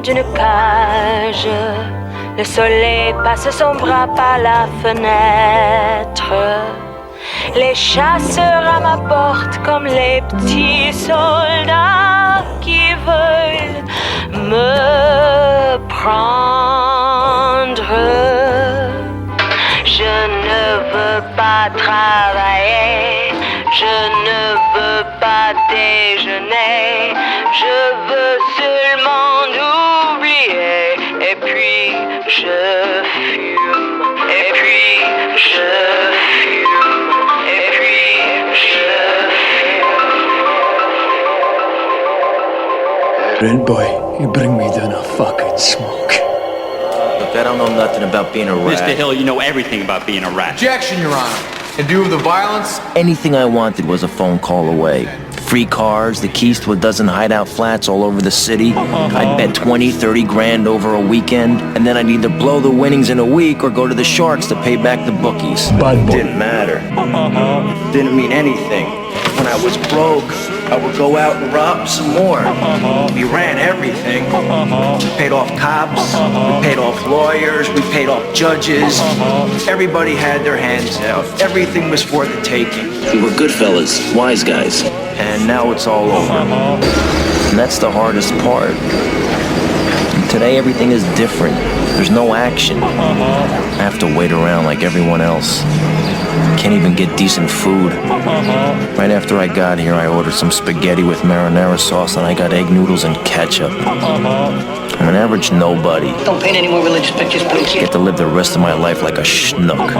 d'une cage. Le soleil passe son bras par la fenêtre. Les chasseurs à ma porte comme les petits soldats qui veulent me prendre. Je ne veux pas travailler, je ne veux pas déjeuner, je veux seulement oublier. Et puis je fume, et puis je fume, et puis je fume. Red boy, you bring me down a fucking smoke. Look, I don't know nothing about being a rat. Mr. Hill, you know everything about being a rat. Objection, Your Honor. In view of the violence, Anything I wanted was a phone call away. Free cars, the keys to a dozen hideout flats all over the city. I'd bet 20, 30 grand over a weekend, and then I'd either blow the winnings in a week or go to the Sharks to pay back the bookies. Bad boy. Didn't matter. Didn't mean anything. When I was broke, I would go out and rob some more. We ran everything. We paid off cops, we paid off lawyers, we paid off judges. Everybody had their hands out. Everything was for the taking. We were good fellas, wise guys. And now it's all over. And that's the hardest part. And today everything is different. There's no action. I have to wait around like everyone else. Can't even get decent food. Right after I got here, I ordered some spaghetti with marinara sauce, and I got egg noodles and ketchup. I'm an average nobody. Don't paint any more religious pictures, please. Get to live the rest of my life like a schnook.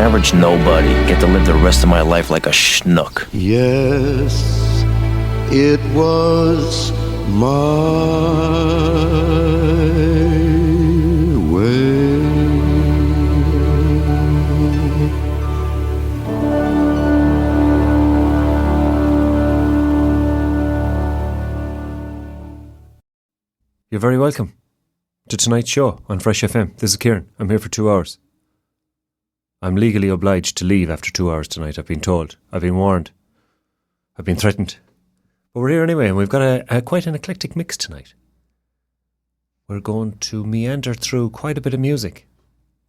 Average nobody. Get to live the rest of my life like a schnook. Yes, it was my way. welcome to tonight's show on Fresh FM. This is Kieran. I'm here for 2 hours. I'm legally obliged to leave after 2 hours tonight. I've been told. I've been warned. I've been threatened. But we're here anyway, and we've got a quite an eclectic mix tonight. We're going to meander through quite a bit of music.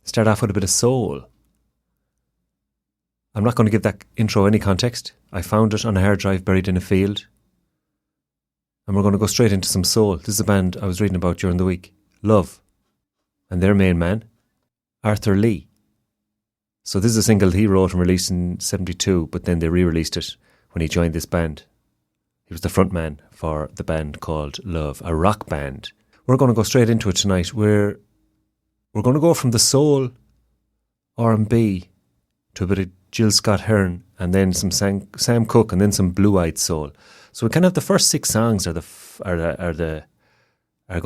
Start off with a bit of soul. I'm not going to give that intro any context. I found it on a hard drive buried in a field. And we're going to go straight into some soul. This is a band I was reading about during the week. Love. And their main man, Arthur Lee. So this is a single he wrote and released in 72, but then they re-released it when he joined this band. He was the front man for the band called Love, a rock band. We're going to go straight into it tonight. We're going to go from the soul R&B to a bit of Jill Scott-Heron, and then some Sam Cooke, and then some blue-eyed soul. So we kind of have the first 6 songs are going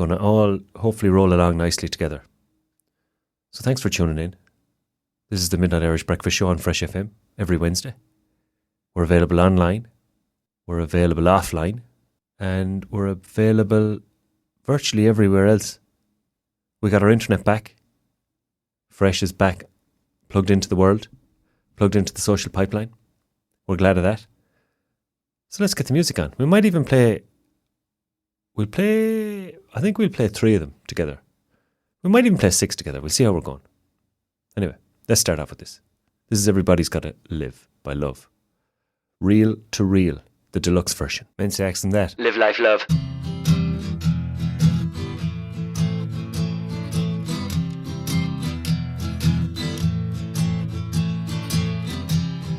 to all hopefully roll along nicely together. So thanks for tuning in. This is the Midnight Irish Breakfast Show on Fresh FM every Wednesday. We're available online, we're available offline, and we're available virtually everywhere else. We got our internet back. Fresh is back, plugged into the world, plugged into the social pipeline. We're glad of that. So let's get the music on. We might even play 3 of them together. We might even play 6 together. We'll see how we're going. Anyway, let's start off with this. This is Everybody's Gotta Live by Love. Real to Real, the deluxe version. Men's sex and that. Live life, love.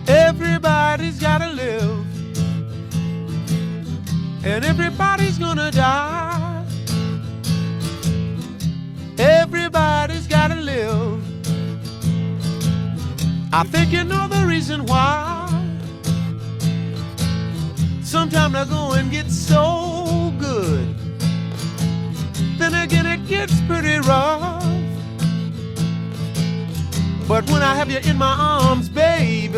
Everybody's gotta live, and everybody's gonna die. Everybody's gotta live. I think you know the reason why. Sometimes the going gets so good, then again it gets pretty rough. But when I have you in my arms, baby,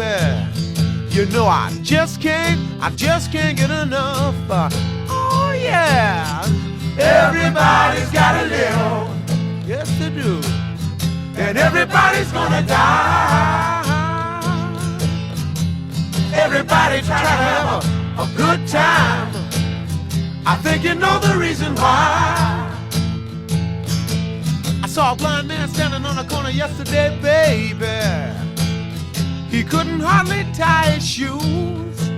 you know I just can't get enough. Oh yeah, everybody's gotta live. Yes they do. And everybody's gonna die. Everybody try to have a good time. I think you know the reason why. I saw a blind man standing on a corner yesterday, baby. He couldn't hardly tie his shoes,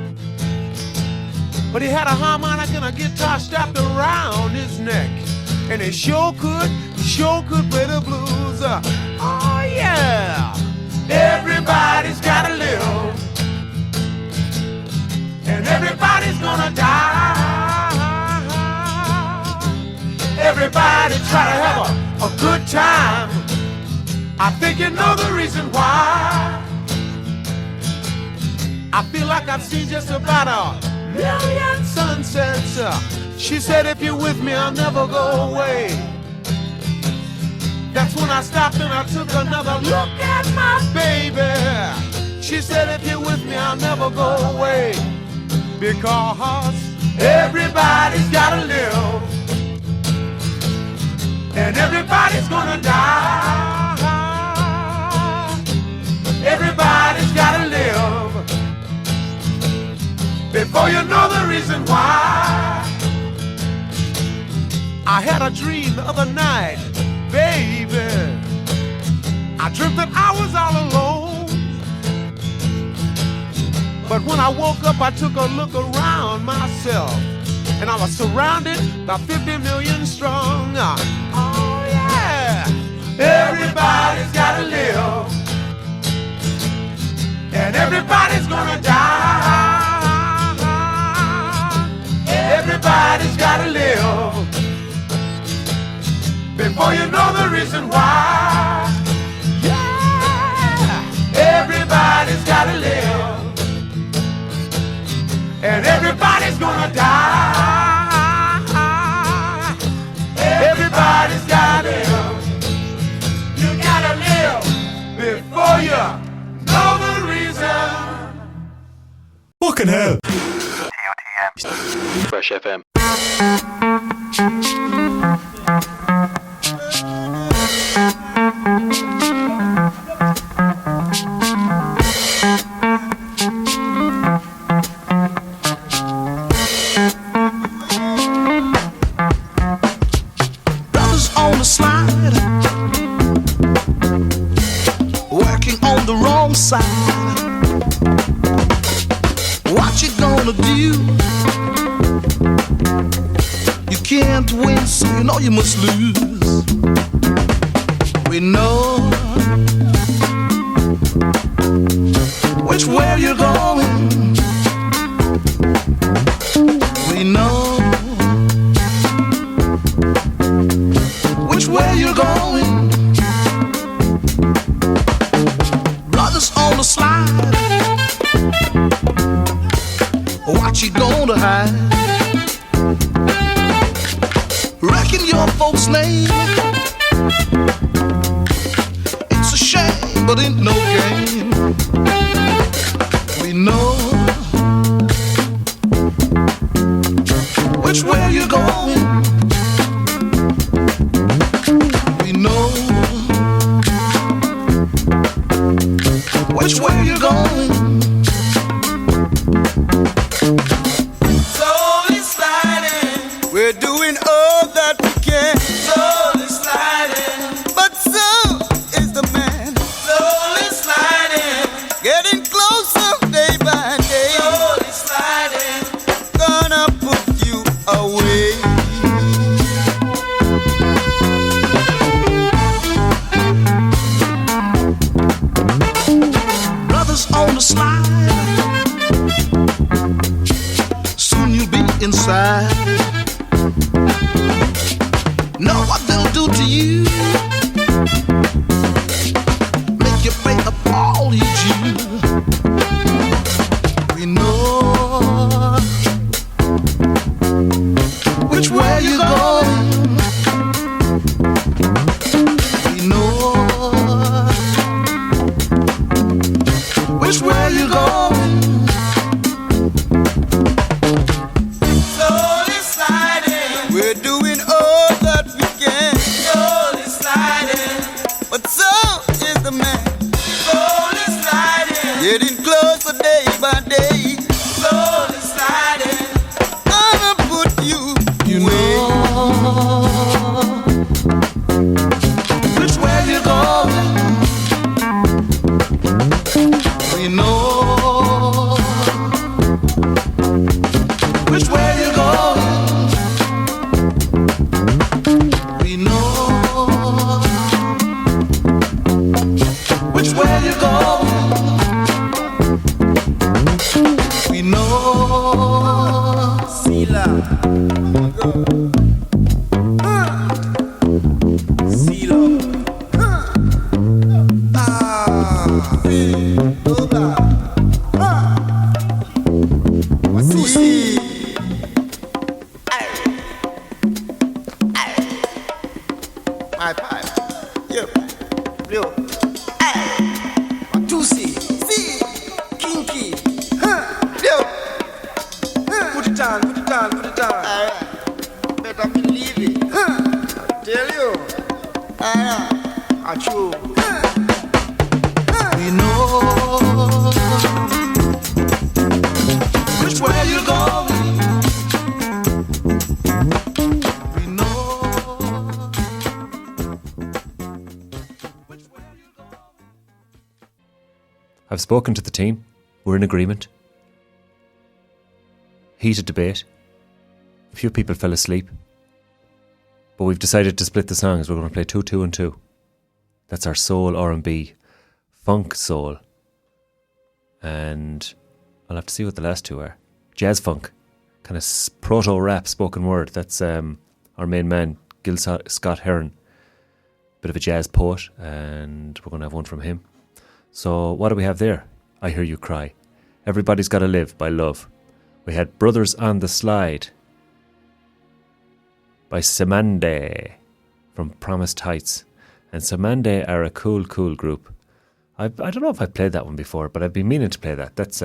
but he had a harmonica and a guitar strapped around his neck, and he sure could play the blues. Oh yeah, everybody's gotta live, and everybody's gonna die. Everybody try to have a good time. I think you know the reason why. I feel like I've seen just about a million sunsets. She said if you're with me I'll never go away. That's when I stopped and I took another look at my baby. She said if you're with me I'll never go away. Because everybody's gotta live, and everybody's gonna die. Everybody's gotta live, before you know the reason why. I had a dream the other night, baby. I dreamt that I was all alone, but when I woke up I took a look around myself, and I was surrounded by 50 million strong. Oh yeah, everybody's gotta live, and everybody's gonna die. Everybody's gotta live, before you know the reason why. Yeah, everybody's gotta live, and everybody's gonna die. Everybody's gotta live. You gotta live before you know the reason. Fucking hell. ToTM. Fresh FM. on the slide, working on the wrong side. What you gonna do? You can't win, so you know you must lose. We know which way you're going. We know which way you're going. Brothers on the slide, what you gonna hide? Reckon your folks' name. It's a shame, but ain't no game. We know which way you're going. We know which way you're going. Slowly sliding, we're doing all that we can. Slowly sliding, but so is the man. Slowly sliding, getting closer day by day. Slowly sliding, gonna put you away. Brothers on the slide, soon you'll be inside. Know what they'll do to you, make you pay up all you due. We know which way you're going. We know which way you're going. Slowly sliding, we're doing all that we can. Slowly sliding, but so is the man. Slowly sliding, getting closer day by day. Slowly sliding, gonna put you away. Which way you going? We know which way you going. We know which way you going. We know. Sila. Silo. My pipe. Yep. Blue. Tusi. See. Kinky. Blue. Put it on, put it on, put it on. Alright. Better believe it. I tell you. Achoo. We know which way you're going. We know which way you're going. I've spoken to the team. We're in agreement. Heated debate. A few people fell asleep. But we've decided to split the songs. We're going to play 2, 2 and 2. That's our soul R&B. Funk soul. And I'll have to see what the last two are. Jazz funk. Kind of proto-rap spoken word. That's our main man, Gil Scott Heron. Bit of a jazz poet. And we're going to have one from him. So what do we have there? I Hear You Cry. Everybody's Gotta Live by Love. We had Brothers on the Slide by Samande from Promised Heights. And Samande are a cool group. I don't know if I've played that one before, but I've been meaning to play that. That's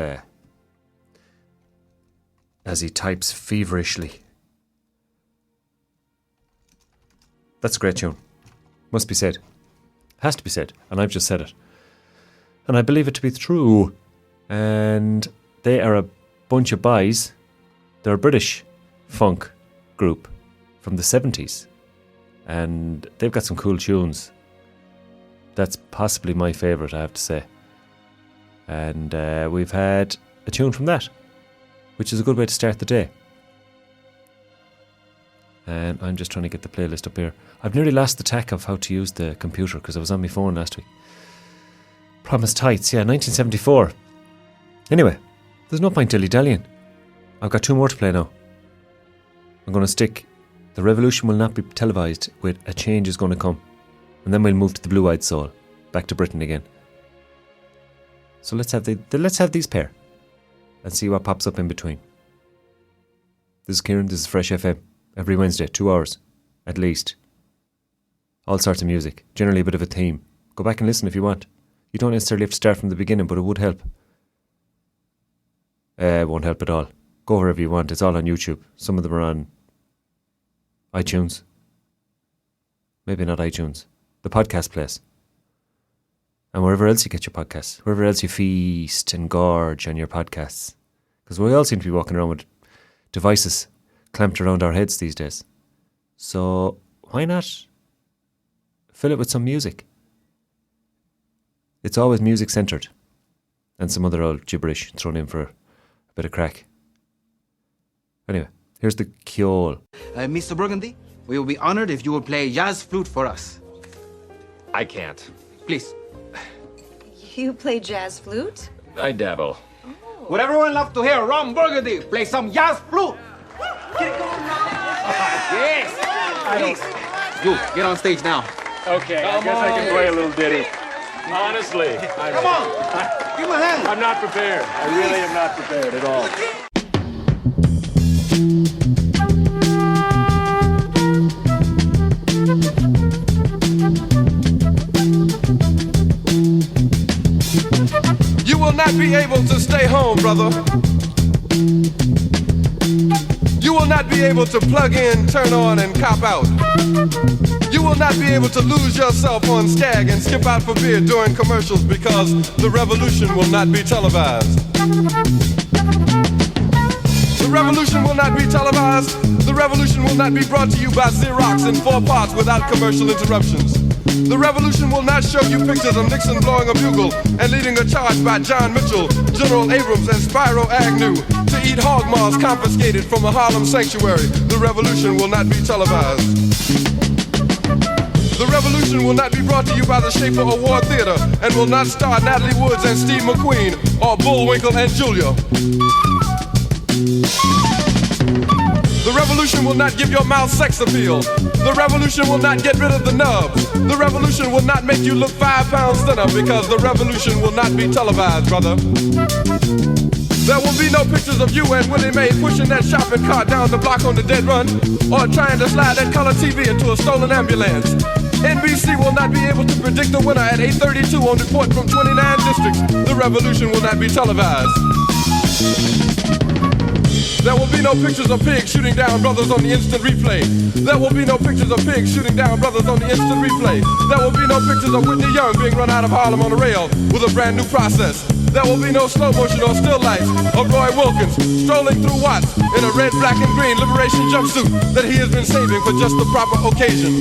as he types feverishly. That's a great tune. Must be said. Has to be said. And I've just said it. And I believe it to be true. And they are a bunch of boys. They're a British funk group from the 70s. And they've got some cool tunes. That's possibly my favourite, I have to say. And we've had a tune from that, which is a good way to start the day. And I'm just trying to get the playlist up here. I've nearly lost the tack of how to use the computer because I was on my phone last week. Promised Heights, yeah, 1974. Anyway, there's no point dilly-dallying. I've got 2 more to play now. I'm going to stick The Revolution Will Not Be Televised with A Change Is Going to Come. And then we'll move to the Blue-Eyed Soul. Back to Britain again. So let's have these pair. And see what pops up in between. This is Kieran, this is Fresh FM. Every Wednesday, 2 hours. At least. All sorts of music. Generally a bit of a theme. Go back and listen if you want. You don't necessarily have to start from the beginning, but it would help. It won't help at all. Go wherever you want. It's all on YouTube. Some of them are on iTunes. Maybe not iTunes. The podcast place. And wherever else you get your podcasts. Wherever else you feast and gorge on your podcasts. Because we all seem to be walking around with devices clamped around our heads these days. So why not fill it with some music? It's always music centred. And some other old gibberish thrown in for a bit of crack. Anyway, here's the Kyol. Mr. Burgundy, we will be honored if you will play jazz flute for us. I can't. Please. You play jazz flute? I dabble. Would everyone love to hear Ron Burgundy play some jazz flute? Yes! Please. You, get on stage now. Okay, I guess I can play a little ditty. Honestly. Come on! Give him a hand! I'm not prepared. I really am not prepared at all. You will not be able to stay home, brother. You will not be able to plug in, turn on, and cop out. You will not be able to lose yourself on Skag and skip out for beer during commercials because the revolution will not be televised. The revolution will not be televised. The revolution will not be brought to you by Xerox in 4 parts without commercial interruptions. The revolution will not show you pictures of Nixon blowing a bugle and leading a charge by John Mitchell, General Abrams, and Spyro Agnew to eat hog maws confiscated from a Harlem sanctuary. The revolution will not be televised. The revolution will not be brought to you by the Schaefer Award Theater and will not star Natalie Woods and Steve McQueen or Bullwinkle and Julia. The revolution will not give your mouth sex appeal. The revolution will not get rid of the nubs. The revolution will not make you look 5 pounds thinner because the revolution will not be televised, brother. There will be no pictures of you and Willie Mae pushing that shopping cart down the block on the dead run or trying to slide that color TV into a stolen ambulance. NBC will not be able to predict the winner at 8:32 on report from 29 districts. The revolution will not be televised. There will be no pictures of pigs shooting down brothers on the instant replay. There will be no pictures of pigs shooting down brothers on the instant replay. There will be no pictures of Whitney Young being run out of Harlem on a rail with a brand new process. There will be no slow motion or still lights of Roy Wilkins strolling through Watts in a red, black, and green liberation jumpsuit that he has been saving for just the proper occasion.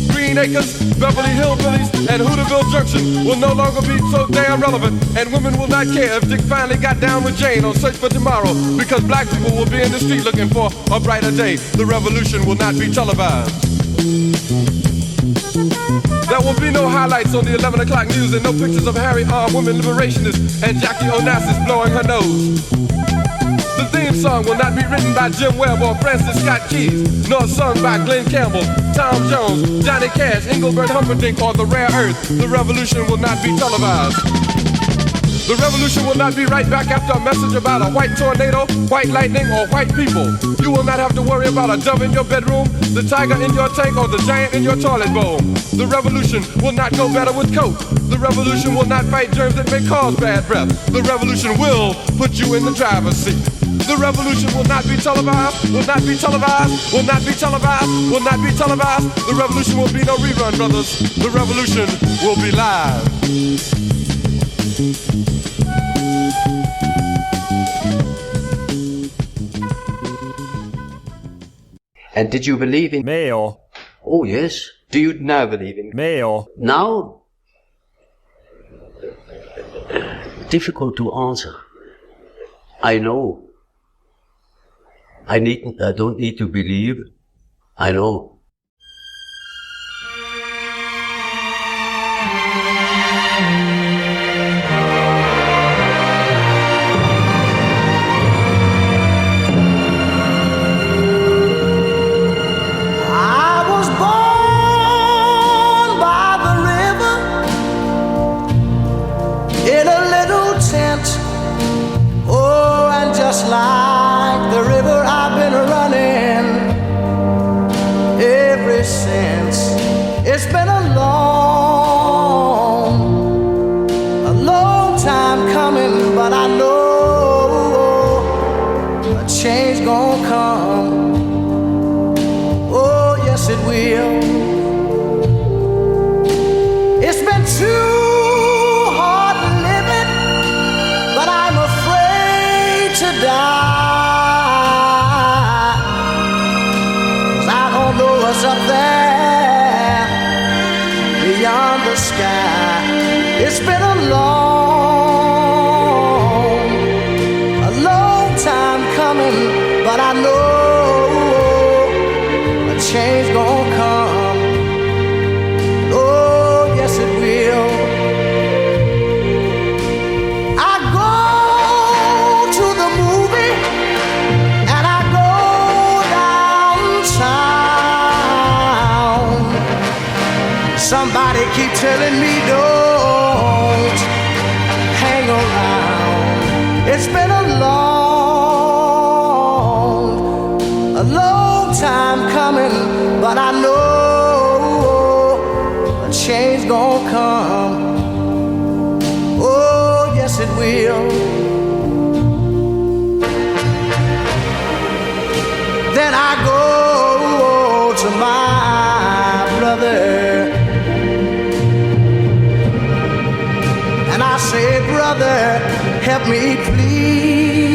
Green Acres, Beverly Hillbillies, and Hooterville Junction will no longer be so damn relevant, and women will not care if Dick finally got down with Jane on Search for Tomorrow, because black people will be in the street looking for a brighter day. The revolution will not be televised. There will be no highlights on the 11 o'clock news and no pictures of Harry armed women liberationists and Jackie Onassis blowing her nose. The theme song will not be written by Jim Webb or Francis Scott Keys, nor sung by Glenn Campbell, Tom Jones, Johnny Cash, Engelbert Humperdinck, or The Rare Earth. The revolution will not be televised. The revolution will not be right back after a message about a white tornado, white lightning, or white people. You will not have to worry about a dove in your bedroom, the tiger in your tank, or the giant in your toilet bowl. The revolution will not go better with Coke. The revolution will not fight germs that may cause bad breath. The revolution will put you in the driver's seat. The revolution will not be televised, will not be televised, will not be televised, will not be televised. The revolution will be no rerun, brothers. The revolution will be live. And did you believe in... Mayo. Oh, yes. Do you now believe in... Mayo. Now? Difficult to answer. I know. I don't need to believe. I know. Just like the river, I've been running ever since. It's been a long time coming, but I know a change gonna come. Oh, yes, it will. It's been too hard living, but I'm afraid to die, 'cause I don't know what's up there beyond the sky. It's been a long time coming, but I know a change gonna come. Oh, yes it will. I go to the movie and I go downtown. Somebody keep telling me don't hang around. It's been a long time coming, but I know a change gonna come. Oh, yes it will. Then I go to my brother and I say, brother, help me please.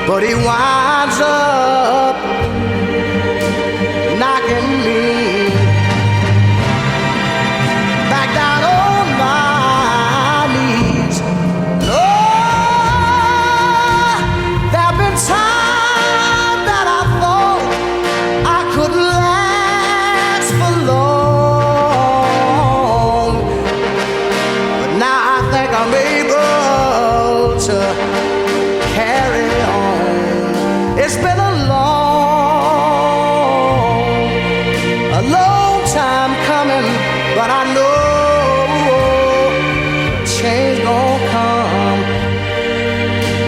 But he winds up knocking me back down on my knees. Oh, there've been times that I thought I couldn't last for long, but now I think I'm able to carry on. It's been a long time coming, but I know change gonna come.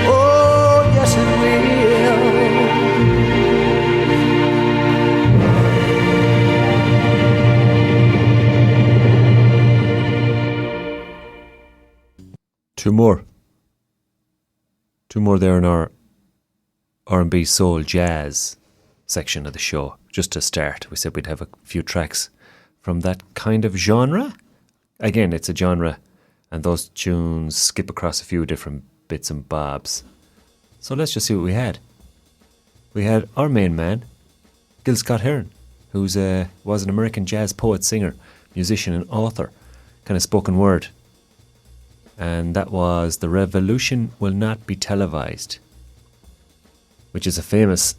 Oh, yes it will. Two more there in our R&B soul jazz section of the show. Just to start, we said we'd have a few tracks from that kind of genre. Again, it's a genre, and those tunes skip across a few different bits and bobs. So let's just see what we had. We had our main man, Gil Scott-Heron, who was an American jazz poet, singer, musician and author, kind of spoken word. And that was The Revolution Will Not Be Televised, which is a famous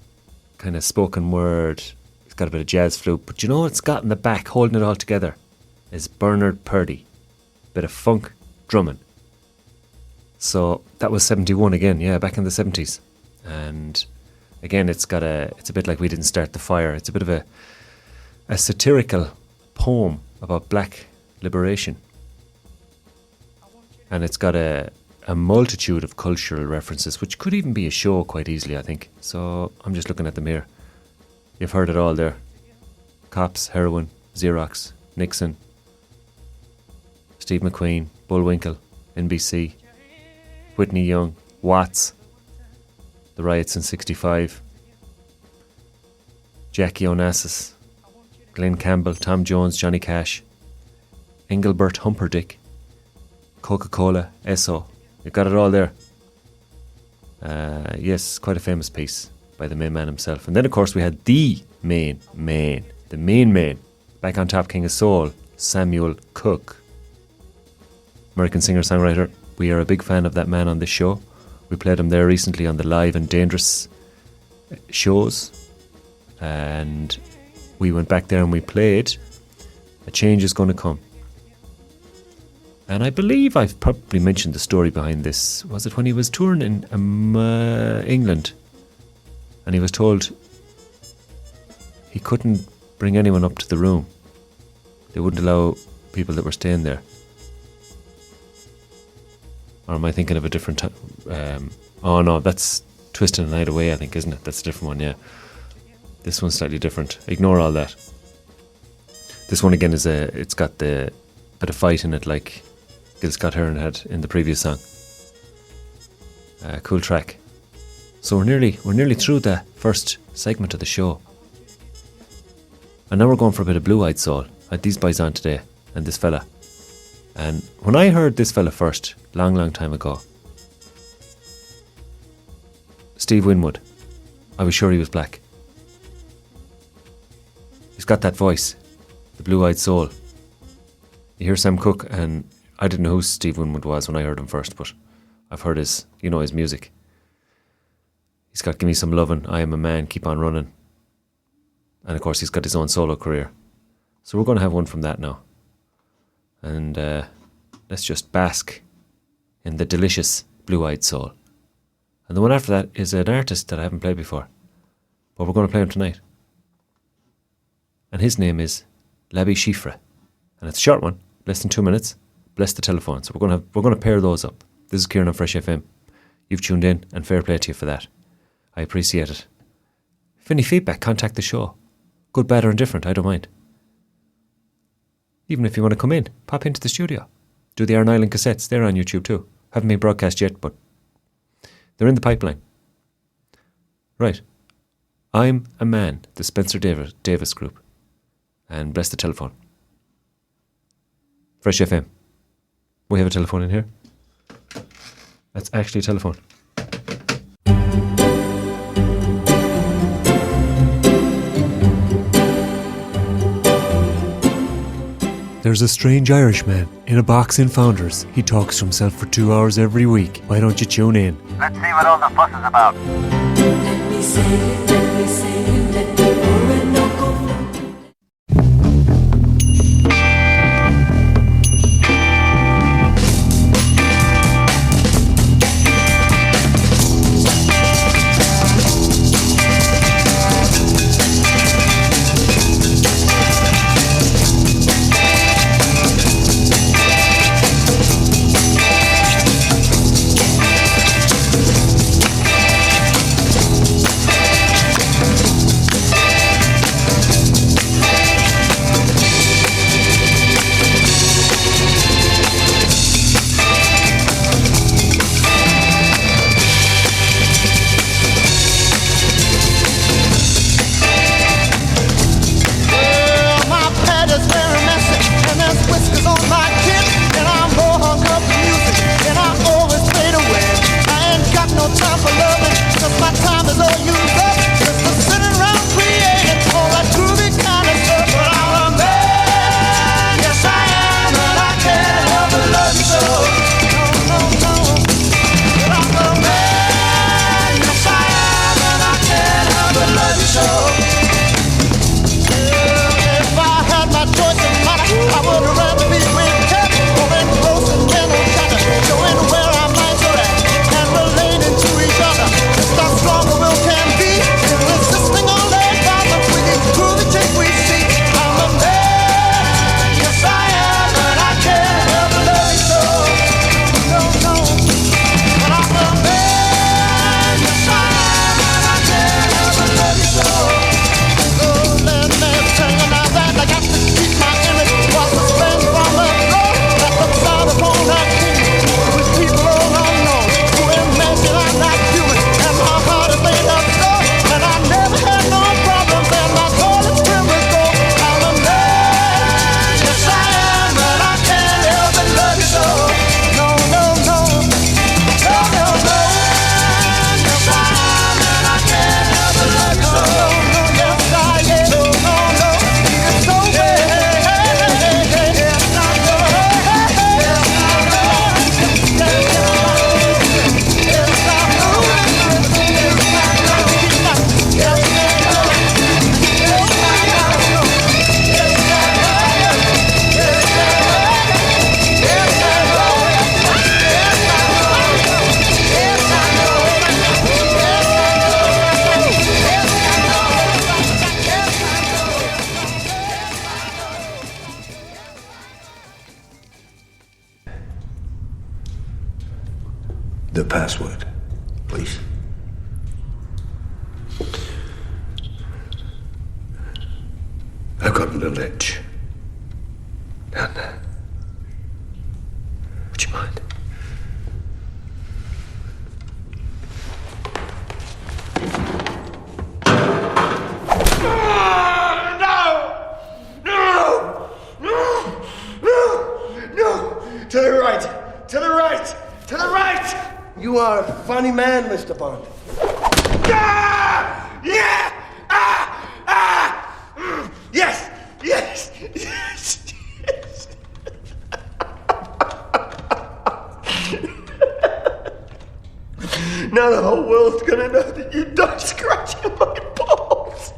kind of spoken word. It's got a bit of jazz flute, but you know what's got in the back holding it all together is Bernard Purdie, bit of funk drumming. So that was 71 again, yeah, back in the 70s. And again, it's a bit like We Didn't Start the Fire. It's a bit of a satirical poem about black liberation. And it's got a multitude of cultural references, which could even be a show quite easily, I think. So I'm just looking at them here. You've heard it all there. Cops, heroin, Xerox, Nixon, Steve McQueen, Bullwinkle, NBC, Whitney Young, Watts, the riots in 65, Jackie Onassis, Glenn Campbell, Tom Jones, Johnny Cash, Engelbert Humperdinck, Coca-Cola, Esso. You've got it all there. Yes, quite a famous piece by the main man himself. And then, of course, we had the main man, back on top, King of Soul, Samuel Cooke. American singer-songwriter. We are a big fan of that man on this show. We played him there recently on the Live and Dangerous shows. And we went back there and we played A Change Is Gonna Come. And I believe I've probably mentioned the story behind this. Was it when he was touring in England? And he was told he couldn't bring anyone up to the room. They wouldn't allow people that were staying there. Or am I thinking of a different time? Oh no, that's Twisting the Night Away, I think, isn't it? That's a different one, yeah. This one's slightly different. Ignore all that. This one again it's got the bit of fight in it, like Gil Scott-Heron had in the previous song. Cool track. So we're nearly through the first segment of the show. And now we're going for a bit of Blue-Eyed Soul. I had these boys on today, and this fella. And when I heard this fella first, long time ago, Steve Winwood, I was sure he was black. He's got that voice, the Blue-Eyed Soul. You hear Sam Cooke, and I didn't know who Steve Winwood was when I heard him first, but I've heard his music. He's got Give Me Some Lovin', I Am a Man, Keep On Running. And of course he's got his own solo career. So we're going to have one from that now. And let's just bask in the delicious Blue-Eyed Soul. And the one after that is an artist that I haven't played before, but we're going to play him tonight. And his name is Labi Shifra. And it's a short one, less than 2 minutes. Bless the telephone. So we're going to pair those up. This is Kieran on Fresh FM. You've tuned in, and fair play to you for that. I appreciate it. If any feedback, contact the show. Good, bad or indifferent, I don't mind. Even if you want to come in, pop into the studio. Do the Iron Island cassettes, they're on YouTube too. Haven't been broadcast yet, but they're in the pipeline. Right. I'm a Man, the Spencer Davis Group. And bless the telephone. Fresh FM. We have a telephone in here. That's actually a telephone. There's a strange Irishman in a box in Founders. He talks to himself for 2 hours every week. Why don't you tune in? Let's see what all the fuss is about. Let me say it, let me say it, let me pour it, no go. password, please. I've got a little itch. Down there. Would you mind? To the right! To the right! To the right! You are a funny man, Mr. Bond. Ah! Yeah! Ah! Ah! Yes! Yes! Yes! Yes! Now the whole world's gonna know that you died scratching my balls!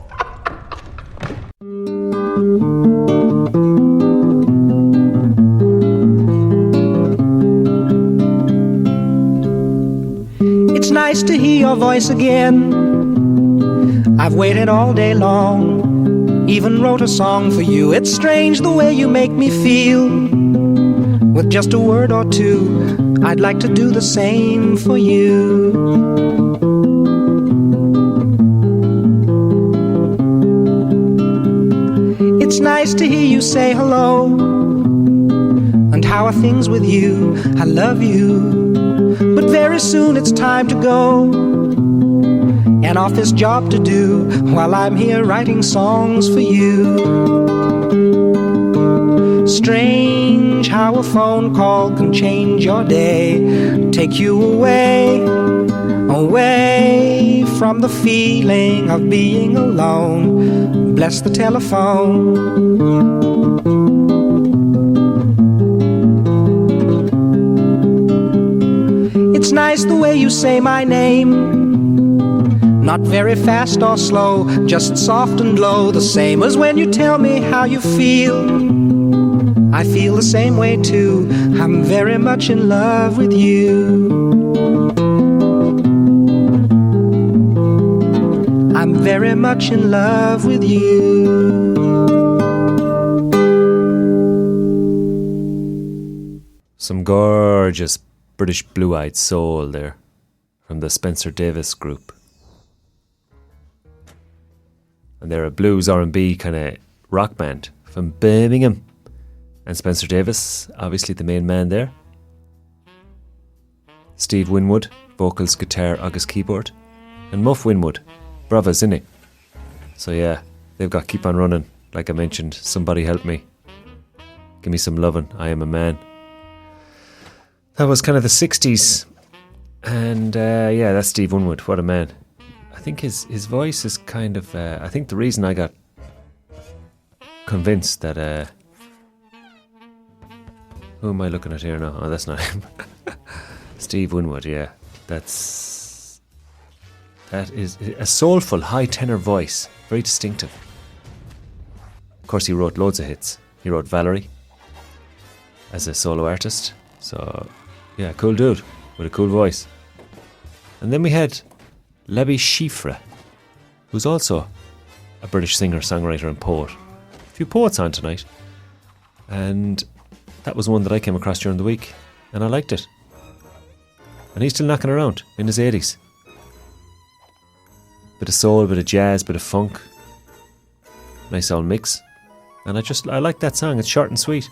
It's nice to hear your voice again. I've waited all day long, even wrote a song for you. It's strange the way you make me feel. With just a word or two, I'd like to do the same for you. It's nice to hear you say hello. And how are things with you? I love you. But very soon it's time to go. An office job to do while I'm here writing songs for you. Strange how a phone call can change your day. Take you away, away from the feeling of being alone. Bless the telephone. It's nice the way you say my name. Not very fast or slow, just soft and low. The same as when you tell me how you feel. I feel the same way too. I'm very much in love with you. I'm very much in love with you. Some gorgeous British blue-eyed soul there from the Spencer Davis group. And they're a blues R&B kind of rock band from Birmingham. And Spencer Davis, obviously the main man there. Steve Winwood, vocals, guitar, August keyboard. And Muff Winwood, bravas, innit? So yeah, they've got Keep On Running, like I mentioned. Somebody Help Me. Give Me Some Lovin', I Am a Man. That was kind of the 60s. And yeah, that's Steve Winwood, what a man. I think his voice is kind of... I think the reason I got convinced that... who am I looking at here now? Oh, that's not him. Steve Winwood, yeah. That is a soulful, high tenor voice. Very distinctive. Of course, he wrote loads of hits. He wrote Valerie as a solo artist. So, yeah, cool dude with a cool voice. And then we had Lebby Schifre, who's also a British singer, songwriter and poet. A few poets on tonight. And that was one that I came across during the week, and I liked it. And he's still knocking around in his 80s. Bit of soul, bit of jazz, bit of funk. Nice old mix. And I like that song, it's short and sweet.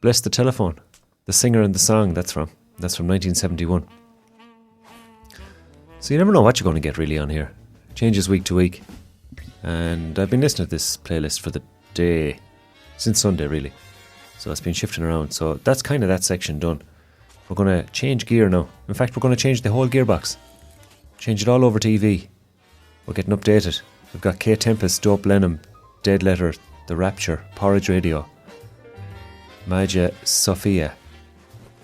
Bless the Telephone. The singer and the song that's from 1971. So you never know what you're going to get really on here. Changes week to week. And I've been listening to this playlist for the day, since Sunday really. So it's been shifting around. So that's kind of that section done. We're going to change gear now. In fact, we're going to change the whole gearbox. Change it all over to EV. We're getting updated. We've got K Tempest, Dope Lenham, Dead Letter, The Rapture, Porridge Radio, Maja Sophia,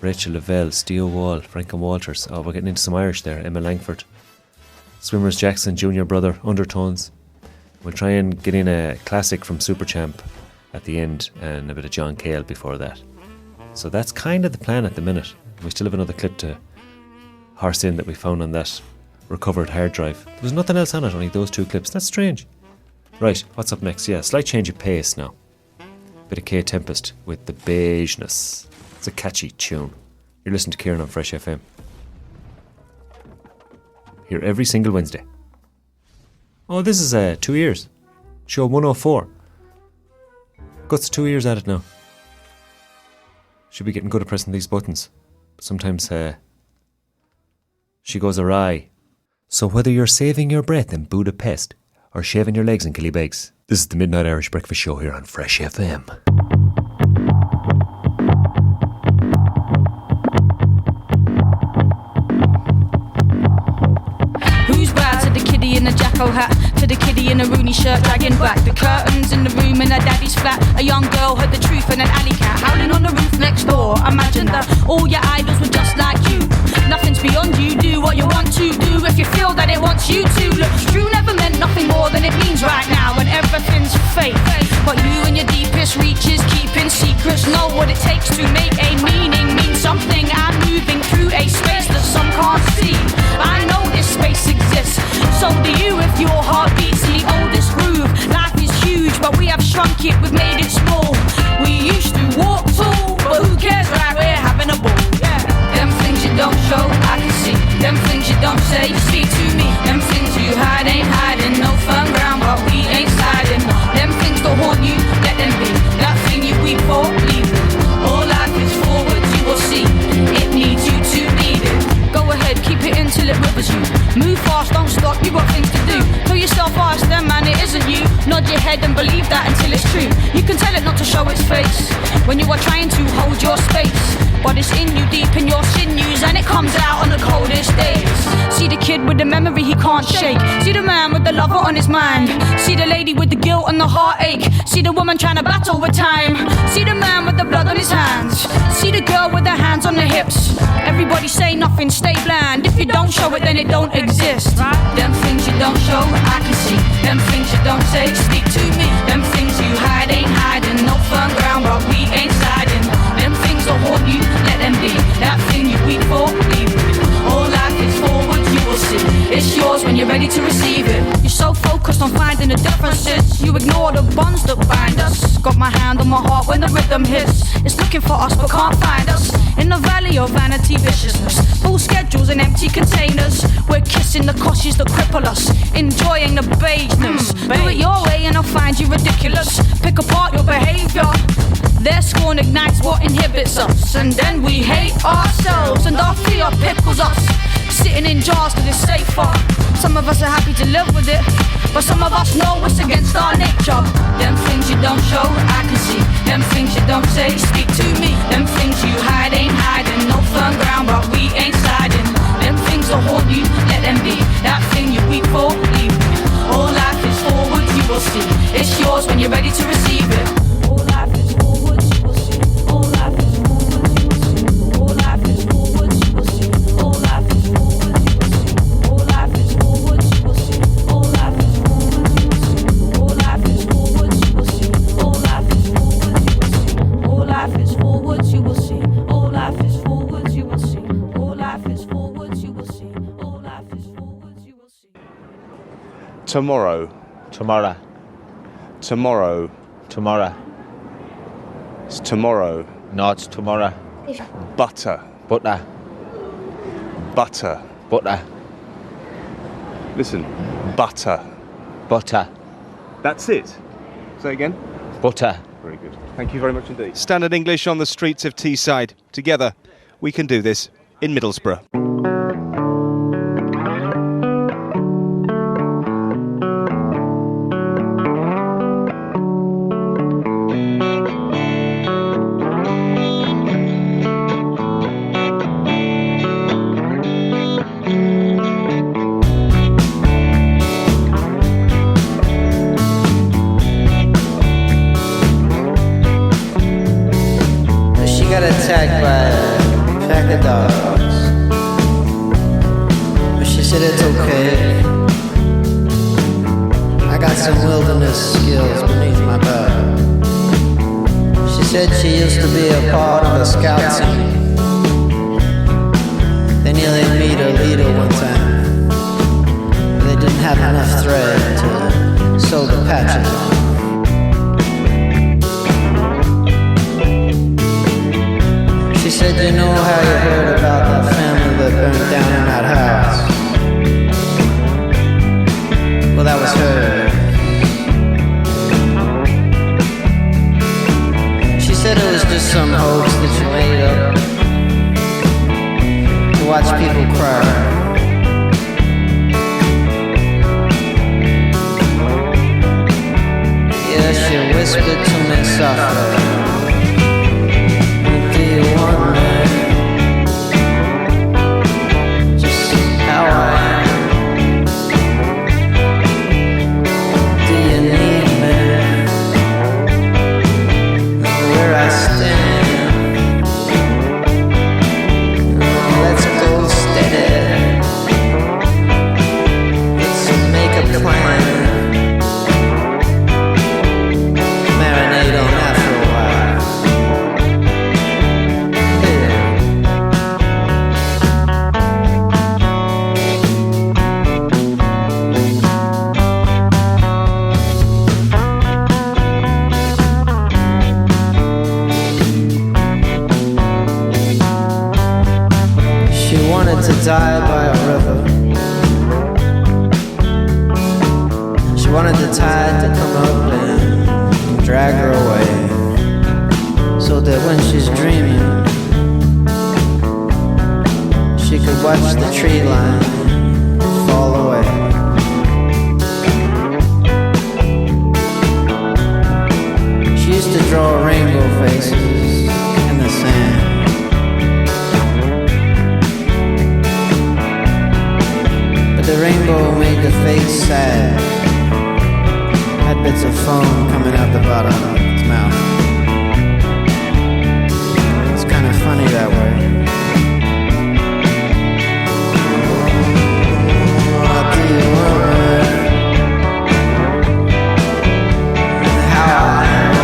Rachel Lavelle, Steve Wall, Franklin Walters. Oh, we're getting into some Irish there. Emma Langford, Swimmers Jackson, Junior Brother, Undertones. We'll try and get in a classic from Superchamp at the end and a bit of John Cale before that. So that's kind of the plan at the minute. We still have another clip to horse in that we found on that recovered hard drive. There was nothing else on it, only those two clips. That's strange. Right, what's up next? Yeah, slight change of pace now. Bit of K Tempest with the beigeness. It's a catchy tune. You're listening to Kieran on Fresh FM. here every single Wednesday. Oh, this is 2 years. Show 104. Gut's 2 years at it now. Should be getting good at pressing these buttons. But sometimes she goes awry. So whether you're saving your breath in Budapest or shaving your legs in Killybegs, this is the Midnight Irish Breakfast Show here on Fresh FM. Who's bad to the kiddie in a jacko hat, to the kiddie in a Rooney shirt dragging back the curtains in the room in her daddy's flat? A young girl heard the truth in an alley cat howling on the roof next door. Imagine that all your idols were just like you. Nothing's beyond you, do what you want to do if you feel that it wants you to. Look, true never meant nothing more than it means right now when everything's fake. But you and your deepest reaches, keeping secrets, know what it takes to make a meaning mean something. I'm moving through a space that some can't see. I know this space exists, so do you if your heart beats the oldest groove. Life is huge, but we have shrunk it, we've made it small. We used to walk tall, but who cares, right? We're having a ball. Them things you don't show, I can see. Them things you don't say, you speak to me. Them things you hide ain't hiding. No firm ground, but we ain't sliding. Them things that haunt you, let them be. That thing you weep for, leave it. All life is forward, you will see. It needs you to lead it. Go ahead, keep it in till it rivers you. Move fast, don't stop, you got things to do. Tell yourself, ask them, man, it isn't you. Nod your head and believe that until it's true. You can tell it not to show its face when you are trying to hold your space. But it's in you, deep in your sinews, and it comes out on the coldest days. See the kid with the memory he can't shake. See the man with the lover on his mind. See the lady with the guilt and the heartache. See the woman trying to battle with time. See the man with the blood on his hands. See the girl with her hands on the hips. Everybody say nothing, stay bland. If you don't show it, then it don't exist. Them things you don't show, I can see. Them things you don't say, speak to me. Them things you hide ain't hiding. No firm ground, but we ain't sliding. Them things that haunt you, let them be. That thing you weep for, leave it. All life is forward, you will see. It's yours when you're ready to receive it. You're so focused on finding the differences, you ignore the bonds that bind us. Got my hand on my heart when the rhythm hits. It's looking for us but can't find us. In the valley of vanity viciousness, full schedules and empty containers. We're kissing the coshes that cripple us, enjoying the beigeness. Do it your way and I'll find you ridiculous. Pick apart your behavior. Their scorn ignites what inhibits us, and then we hate ourselves, and our fear pickles us. Sitting in jars cause it's safer. Some of us are happy to live with it, but some of us know it's against our nature. Them things you don't show, I can see. Them things you don't say, speak to me. Them things you hide ain't hiding. No firm ground, but we ain't sliding. Them things that haunt you, let them be. That thing you weep for, leave me. All life is forward, you will see. It's yours when you're ready to receive it. All life is forward, you will see. All life is forward, you will see. All life is forward, you will see. All life is forward, you will see. All life is forward, you will see. All life is forward, you will see. All life is forward, you will see. All life is forward, you will see. All life is forward, you will see. All life is forward, you will see. All life is forward, you will see. Tomorrow. Tomorrow. Tomorrow. Tomorrow. It's tomorrow. No, it's tomorrow. Butter. Butter. Butter. Butter. Listen. Butter. Butter. That's it. Say again. Butter. Very good. Thank you very much indeed. Standard English on the streets of Teesside. Together, we can do this in Middlesbrough. Attacked by a pack of dogs, but she said it's okay. I got some wilderness skills beneath my belt. She said she used to be a part of a scout team. They nearly meet her leader one time. They didn't have enough thread to sew the patches on. She said, you know how you heard about that family that burned down in that house? plan. Marinate on that for a while. She wanted to die by a river. She wanted the tide to come up and drag her away, so that when she's dreaming, she could watch the tree line fall away. She used to draw rainbow faces in the sand. The rainbow made the face sad. Had bits of foam coming out the bottom of its mouth. It's kind of funny that way. What do you want? How I am?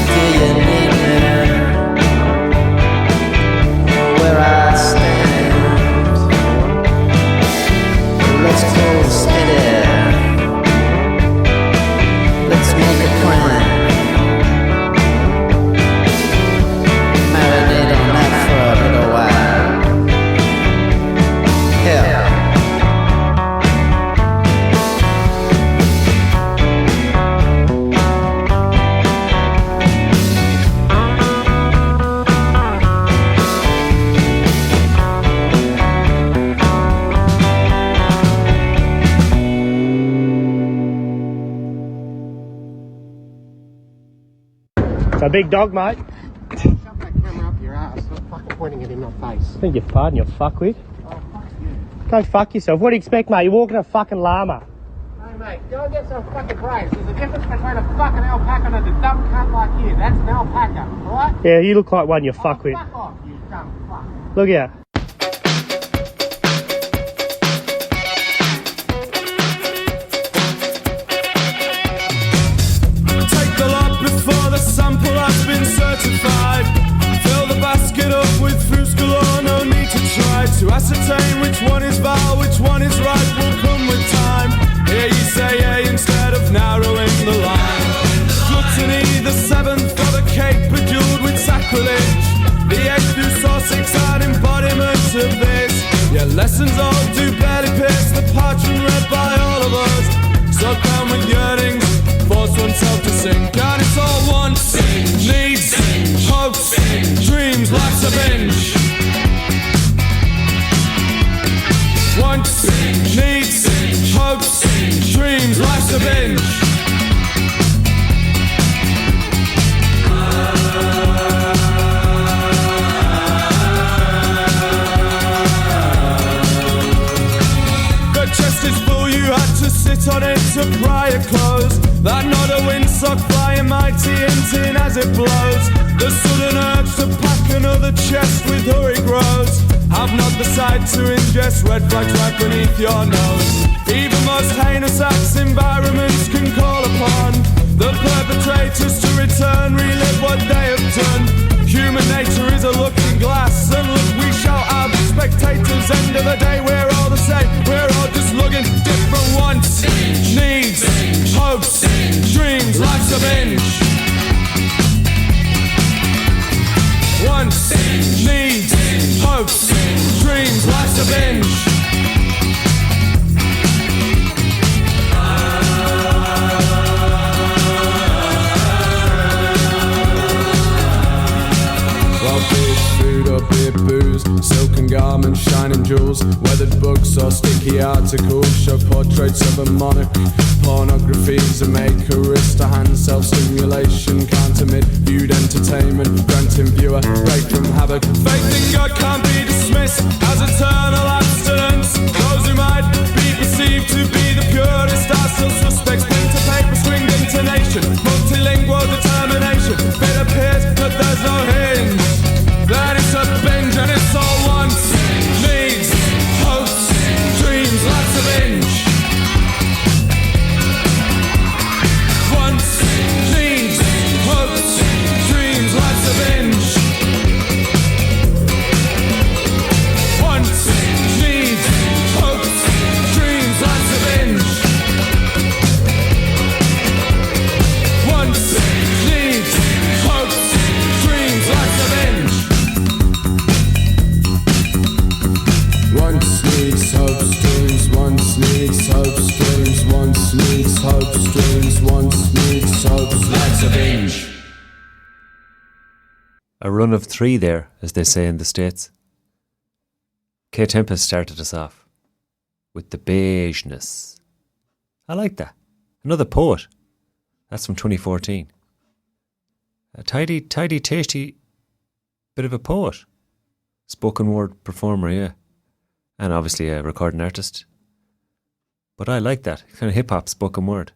Do you need me? Where I stand? Let's go steady. Let's make a plan. Marinate on that for a little while. Yeah. A big dog, mate. Shove that camera up your ass. Stop fucking pointing it in my face. I think you're pardon, you fuckwit. Oh, fuck you. Go fuck yourself. What do you expect, mate? You're walking a fucking llama. Hey, mate, go and get some fucking brains. There's a difference between a fucking alpaca and a dumb cunt like you. That's an alpaca, alright? Yeah, you look like one, you fuckwit. Fuck off, you dumb fuck. Look here. Take the lot before the sample has been certified. Fill the basket up with fruits galore, no need to try to ascertain which one is vile, which one is right, will come with time. Here you say A instead of narrowing the line. Gluttony, the seventh of a cake bejeweled with sacrilege. The eighth through saw 6 are embodiments of this. Yeah, lessons all do barely pierce the parchment read by all of us. So down with yearnings, force oneself to sink. And it's all wants, needs, hopes, dreams, life's a binge. Wants, needs, hopes, dreams, life's a binge. The chest is full, you had to sit on it to pry it close. That not a windsock flying mighty in as it blows. The sudden urge to pack another chest with hurry grows. Have not the sight to ingest red flags right beneath your nose. Even most heinous acts environments can call upon the perpetrators to return, relive what they have done. Human nature is a looking glass, and look, we shall have spectators. End of the day, we're all the same. We're all just looking different wants, needs, hopes, dreams. Life's a binge. Wants, needs, hopes, dreams. Life's a binge. Food or beer, booze, silken garments, shining jewels, weathered books or sticky articles show portraits of a monarch. Pornography's a maker, wrist to hand, self-stimulation, can't omit, viewed entertainment, granting viewer, break from havoc. Faith in God can't be dismissed as eternal abstinence. Those who might be perceived to be the purest are still suspects. Pen to paper, stringed intonation, multilingual determination. It appears that there's no hinge. That it's a binge and it's all wants, needs, hopes, dreams. strings, one sneaks, hope strings, one sneaks, hope strings, one sneaks, hope. Let's a binge. A run of 3 there, as they say in the States. K Tempest started us off with the beigeness. I like that. Another poet. That's from 2014. A tidy, tasty bit of a poet. Spoken word performer, yeah. And obviously a recording artist. But I like that. Kind of hip-hop spoken word.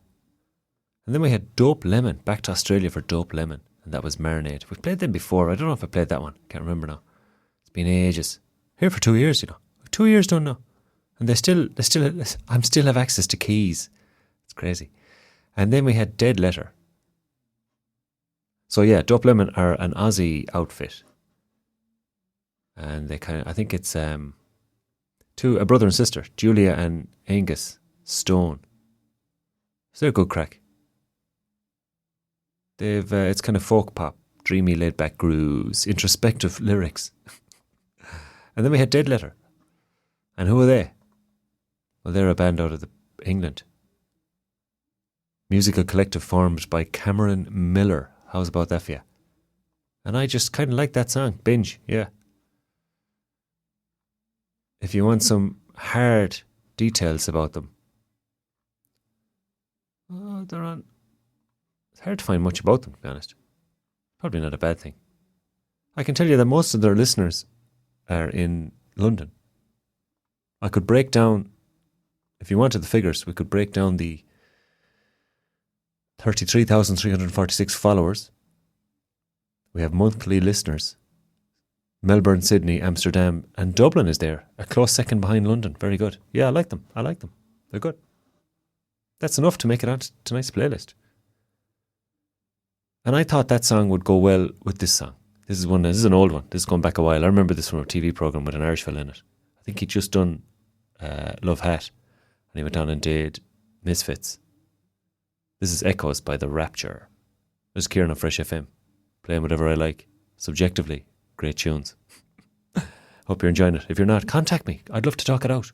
And then we had Dope Lemon. Back to Australia for Dope Lemon. And that was Marinade. We've played them before. I don't know if I played that one. Can't remember now. It's been ages. Here for 2 years, you know. 2 years done now. And I still have access to keys. It's crazy. And then we had Dead Letter. So yeah, Dope Lemon are an Aussie outfit. And they I think it's a brother and sister, Julia and Angus Stone. So they're good crack. They've it's kind of folk pop, dreamy laid back grooves, introspective lyrics. And then we had Dead Letter. And who are they? Well, they're a band out of England. Musical collective formed by Cameron Miller. How's about that for you? And I just kind of like that song. Binge, yeah. If you want some hard details about them, they're on. It's hard to find much about them, to be honest. Probably not a bad thing. I can tell you that most of their listeners are in London. I could break down, if you wanted the figures, we could break down the 33,346 followers. We have monthly listeners. Melbourne, Sydney, Amsterdam, and Dublin is there. A close second behind London. Very good. Yeah, I like them. They're good. That's enough to make it onto tonight's playlist. And I thought that song would go well with this song. This is an old one. This is going back a while. I remember this from a TV programme with an Irish fella in it. I think he'd just done Love Hat. And he went on and did Misfits. This is Echoes by The Rapture. There's Kieran on Fresh FM. Playing whatever I like. Subjectively, great tunes. Hope you're enjoying it. If you're not, contact me. I'd love to talk it out.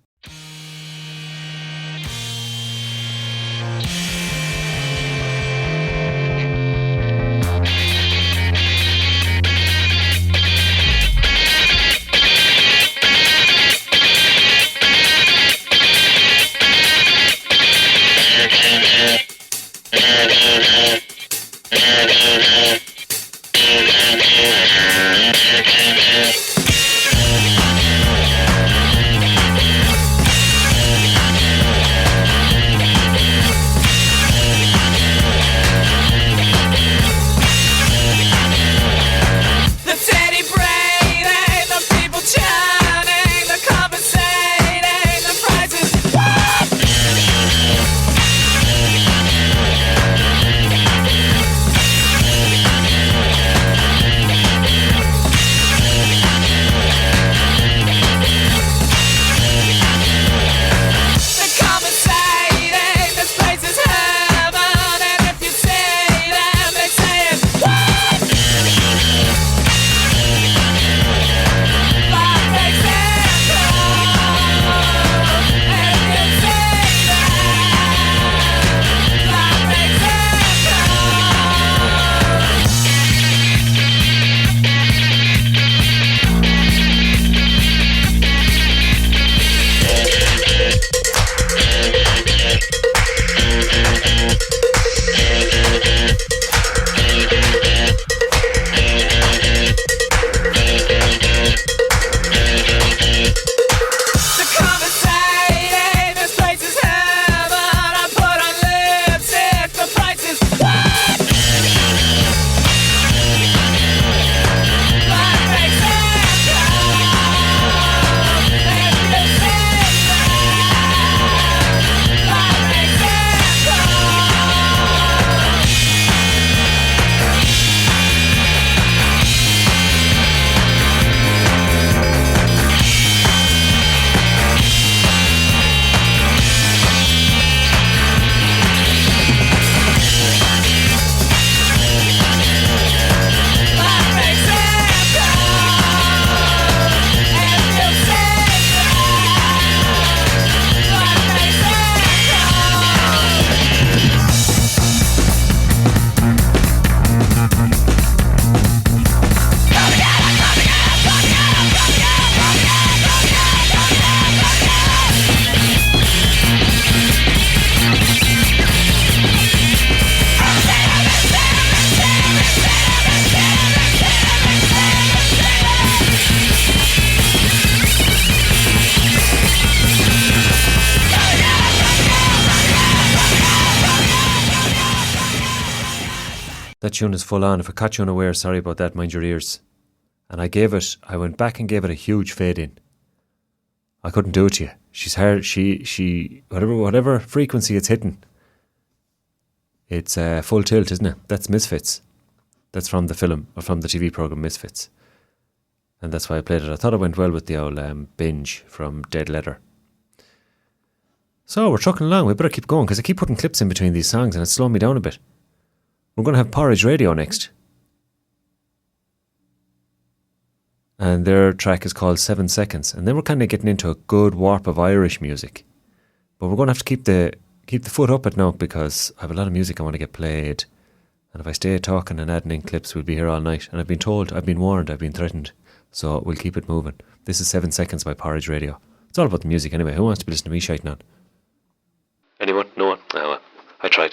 That tune is full on. If I caught you unaware, sorry about that, mind your ears. And I went back and gave it a huge fade in. I couldn't do it to you. She's hard, she, whatever frequency it's hitting, it's full tilt, isn't it? That's Misfits. That's from the film, or from the TV program Misfits. And that's why I played it. I thought it went well with the old Binge from Dead Leather. So we're trucking along. We better keep going because I keep putting clips in between these songs and it's slowing me down a bit. We're going to have Porridge Radio next. And their track is called 7 Seconds. And then we're kind of getting into a good warp of Irish music. But we're going to have to keep the foot up at now because I have a lot of music I want to get played. And if I stay talking and adding in clips, we'll be here all night. And I've been told, I've been warned, I've been threatened. So we'll keep it moving. This is 7 Seconds by Porridge Radio. It's all about the music anyway. Who wants to be listening to me shouting on? Anyone? No one? Oh, well, I tried.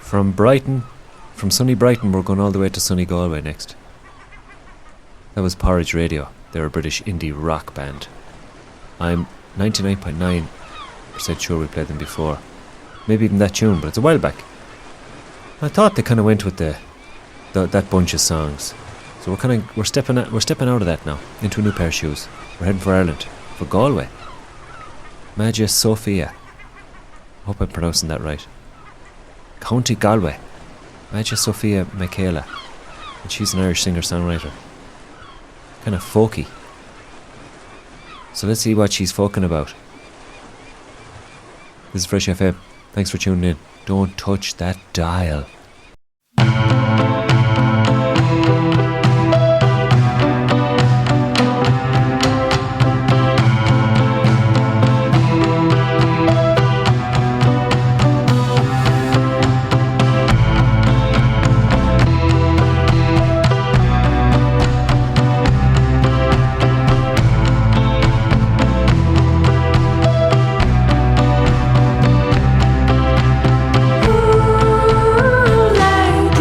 From sunny Brighton, we're going all the way to sunny Galway next. That was Porridge Radio. They're a British indie rock band. I'm 99.9% sure we played them before. Maybe even that tune, but it's a while back. I thought they kind of went with that bunch of songs. So we're stepping out of that now into a new pair of shoes. We're heading for Ireland, for Galway. Magia Sophia. I hope I'm pronouncing that right. County Galway. Magia Sophia Michaela. And she's an Irish singer-songwriter. Kind of folky. So let's see what she's folking about. This is Fresh FM. Thanks for tuning in. Don't touch that dial. Ooh, like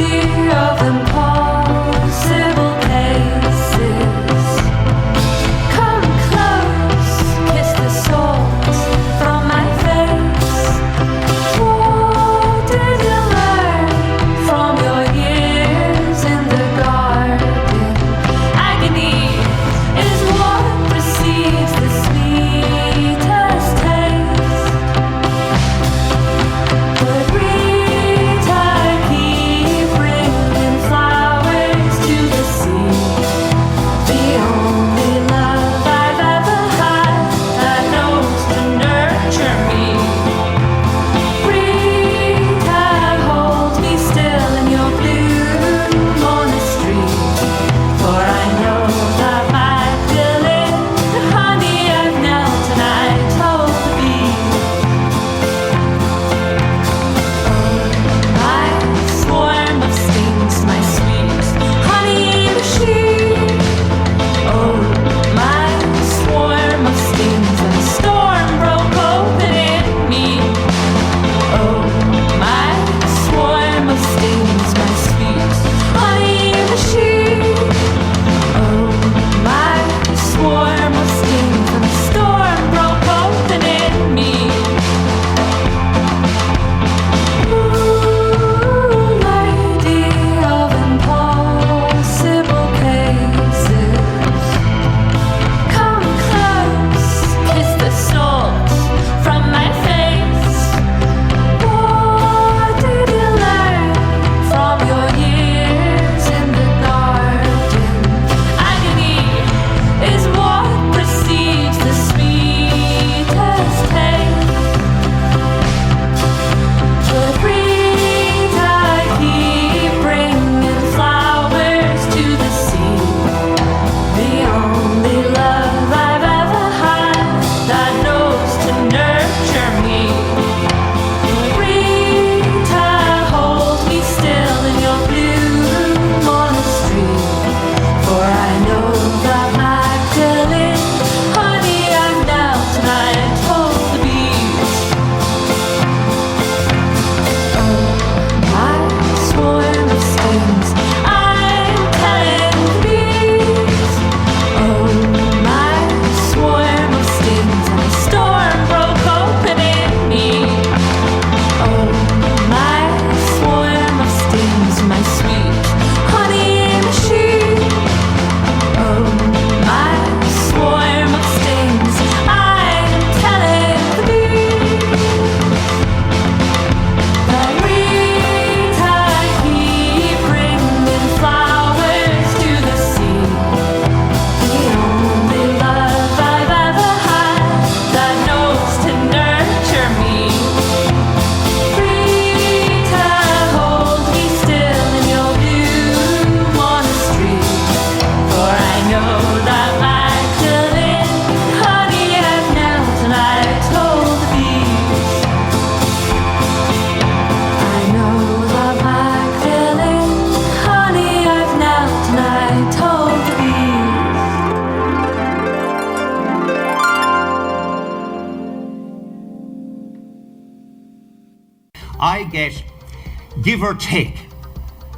give or take,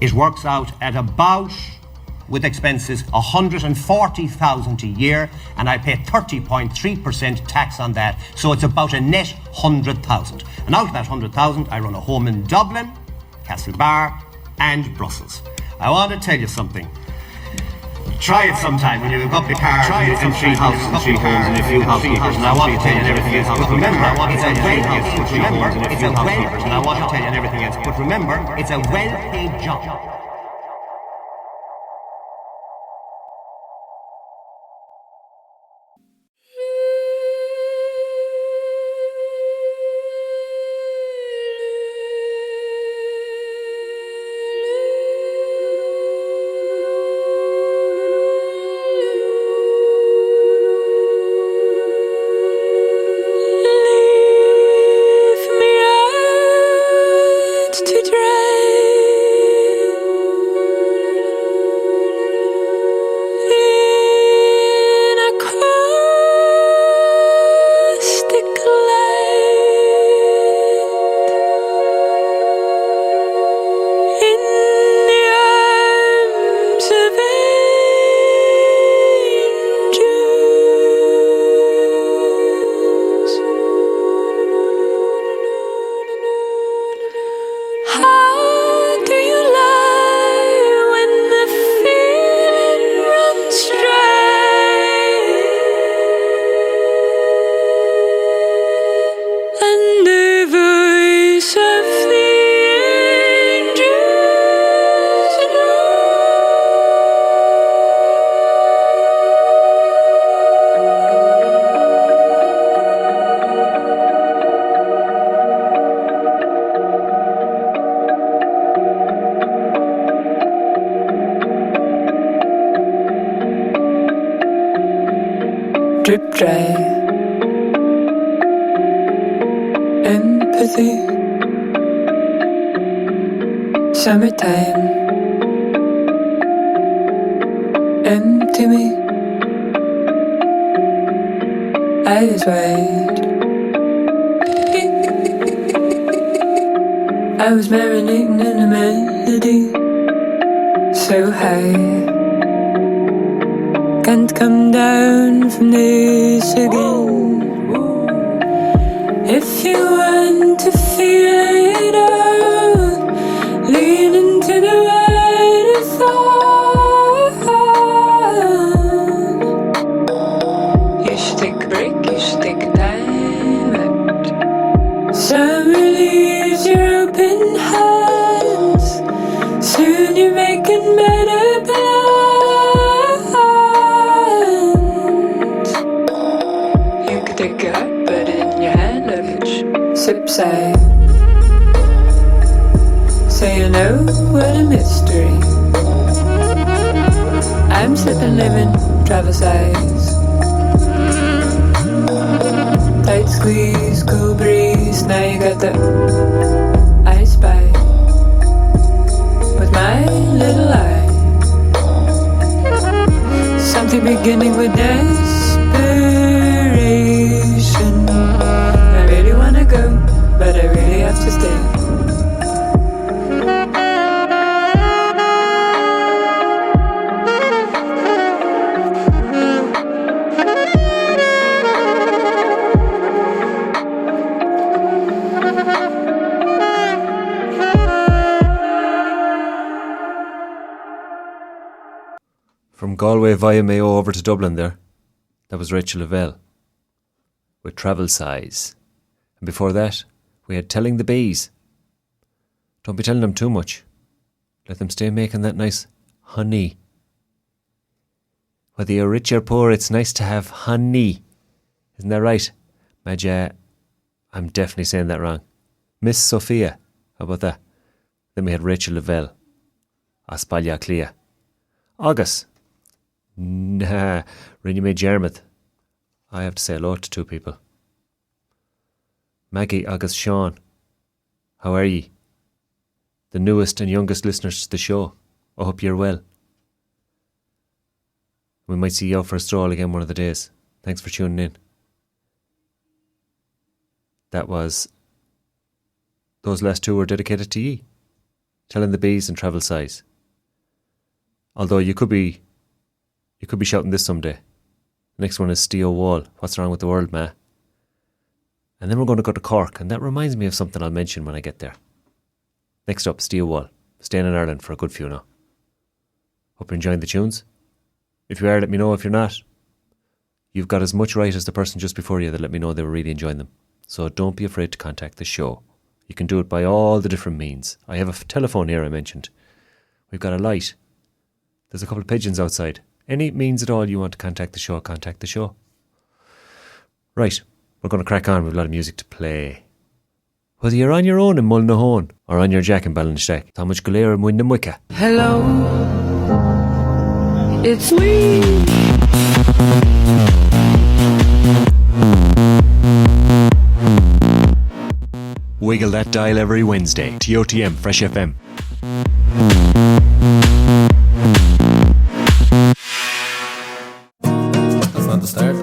it works out at about, with expenses, 140,000 a year, and I pay 30.3% tax on that, so it's about a net 100,000. And out of that 100,000, I run a home in Dublin, Castlebar, and Brussels. I want to tell you something. Try it sometime when you've got the car, and 3 houses and 3 homes and a few housekeepers, and I want to tell you everything else. But remember, it's a and I want to tell you everything else. But remember, it's a well-paid job. Drip dry, empathy, summertime, empty me, eyes wide. I was marinating in a melody so high. Can't come down from this again. If you want to feel it out, lean into the right of thought. You should take a break, you should take a time out. Summer leaves your open hands, soon you're making better plans. Take a heart, put it in your hand luggage. Sip sigh. Say you know what a mystery. I'm slipping, living, travel size. Tight squeeze, cool breeze. Now you got the I spy with my little eye. Something beginning with desperation. I really wanna go, but I really have to stay. From Galway via Mayo over to Dublin there. That was Rachel Lavelle with Travel Size. And before that, we had Telling the Bees. Don't be telling them too much. Let them stay making that nice honey. Whether you're rich or poor, it's nice to have honey. Isn't that right? Madja, I'm definitely saying that wrong. Miss Sophia, how about that? Then we had Rachel Lavelle. Aspallia Clea. August. Nah, Rinny May Jermith. I have to say hello to 2 people. Maggie, August, Sean. How are ye? The newest and youngest listeners to the show. I hope you're well. We might see you out for a stroll again one of the days. Thanks for tuning in. That was... Those last 2 were dedicated to ye. Telling the bees and travel size. Although you could be shouting this someday. The next one is Steo Wall. What's wrong with the world, ma? And then we're going to go to Cork, and that reminds me of something I'll mention when I get there. Next up, Steo Wall. Staying in Ireland for a good few now. Hope you're enjoying the tunes. If you are, let me know. If you're not, you've got as much right as the person just before you that let me know they were really enjoying them. So don't be afraid to contact the show. You can do it by all the different means. I have a telephone here I mentioned. We've got a light. There's a couple of pigeons outside. Any means at all you want to contact the show, contact the show. Right, we're going to crack on with a lot of music to play. Whether you're on your own in Mullinahone or on your jack in Ballinstack, how much Galera and Wyndham Wicca. Hello, it's me. Wiggle that dial every Wednesday. ToTM Fresh FM. That's not the start.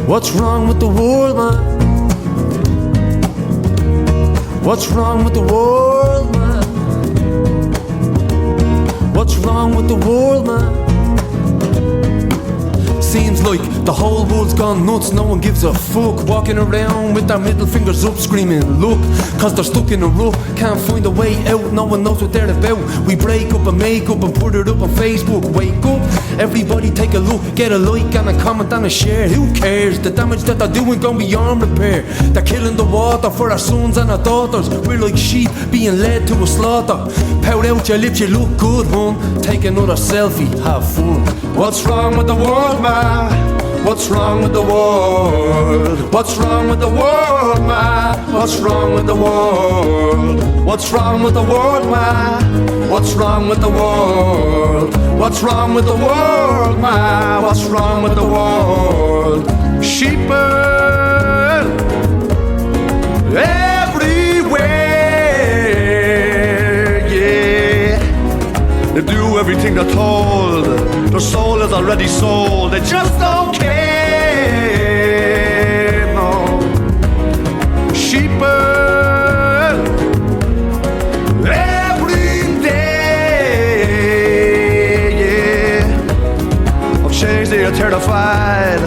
What's wrong with the world, man? What's wrong with the world, man? What's wrong with the world, man? Seems like the whole world's gone nuts, no one gives a fuck. Walking around with their middle fingers up screaming, look, cause they're stuck in a rut. Can't find a way out, no one knows what they're about. We break up and make up and put it up on Facebook. Wake up, everybody take a look, get a like and a comment and a share. Who cares? The damage that they're doing gonna be beyond repair. They're killing the water for our sons and our daughters. We're like sheep being led to a slaughter. Pout out your lips, you look good, hon. Take another selfie, have fun. What's wrong with the world, man? What's wrong with the world? What's wrong with the world, man? What's wrong with the world? What's wrong with the world, man? What's wrong with the world? What's wrong with the world, man? What's wrong with the world? Sheeple everywhere, yeah. They do everything they're told. Their soul is already sold. They just don't care, no. Sheeple every day, yeah. Of change they are terrified.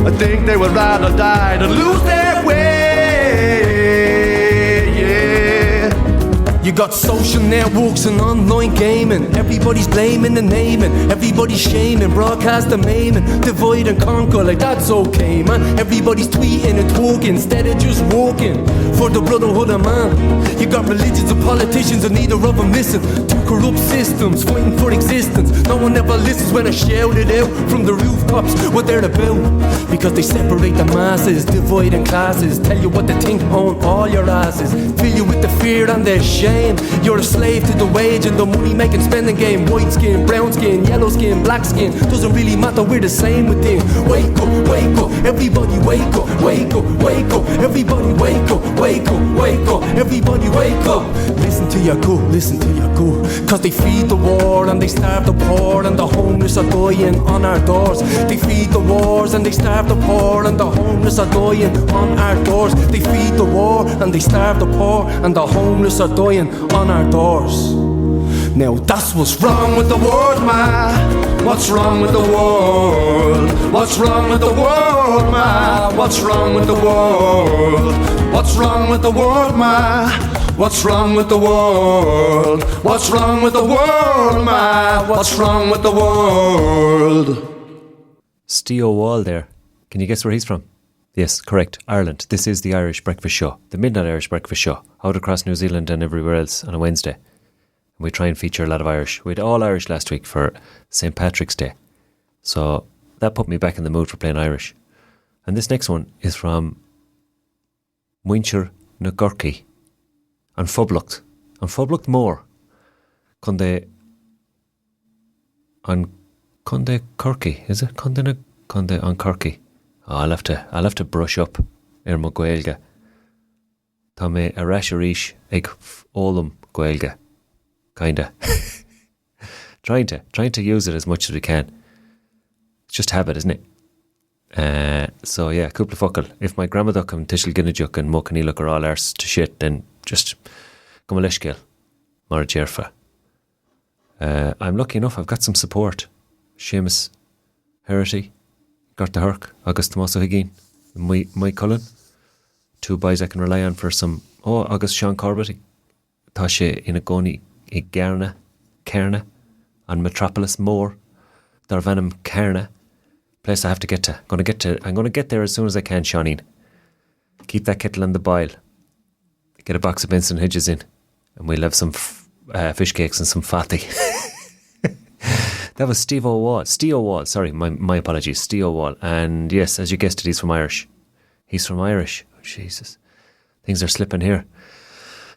I think they would rather die than lose their way, yeah. You got social networks and online gaming. Everybody's blaming and naming. Everybody's shaming, broadcast and maiming. Devoid and conquer, like that's okay, man. Everybody's tweeting and talking instead of just walking for the brotherhood of man. You got religions and politicians and neither of them listen. Two corrupt systems fighting for existence. No one ever listens when I shout it out from the rooftops what they're about. Because they separate the masses, divide in classes. Tell you what they think on all your asses. Fill you with the fear and the shame. You're a slave to the wage and the money making spending game. White skin, brown skin, yellow skin, black skin. Doesn't really matter, we're the same within. Wake up, everybody wake up, wake up, wake up. Everybody wake up, wake up, wake up. Everybody wake up. Listen to your gut, listen to your gut. Cause they feed the war and they starve the poor and the homeless are dying on our doors. They feed the wars and they starve the poor and the homeless are dying on our doors. They feed the war and they starve the poor and the homeless are dying on our doors. Now that's what's wrong with the world, man. What's wrong with the world? What's wrong with the world, man? What's wrong with the world? What's wrong with the world, man? What's wrong with the world? What's wrong with the world, man? What's wrong with the world? Steo Wall there. Can you guess where he's from? Yes, correct. Ireland. This is the Irish Breakfast Show. The Midnight Irish Breakfast Show. Out across New Zealand and everywhere else on a Wednesday. And we try and feature a lot of Irish. We had all Irish last week for St. Patrick's Day. So that put me back in the mood for playing Irish. And this next one is from Muintir na Gorky. An Phoblacht. An Phoblacht Mór. Conde Corky, is it? Conde an Corky. Oh, I'll have to brush up mo Gaelga. Tá mé a rasharísh ag ólam Gaelga. Kinda. trying to use it as much as we can. It's just habit, isn't it? So yeah, cúpla focail. If my grandmother come tishil ginnajuk and muck and look are all arse to shit, then just come a leishgil. Mar jerfa. I'm lucky enough, I've got some support. Seamus Herity, got the Herc, August Tomaso Higgin, Mike Cullen. 2 boys I can rely on for some. Oh, August Sean Corbett. Tasha Inagoni, Igarna, Kerna, on Metropolis Moor, Darvanum Kerna. Place I have to get to. I'm going to get there as soon as I can, Shawneen. Keep that kettle on the boil. Get a box of Benson Hedges in, and we'll have some fish cakes and some fatty. That was Steve O'Wall, sorry, my apologies, Steve O'Wall. And yes, as you guessed it, he's from Irish. Oh, Jesus. Things are slipping here.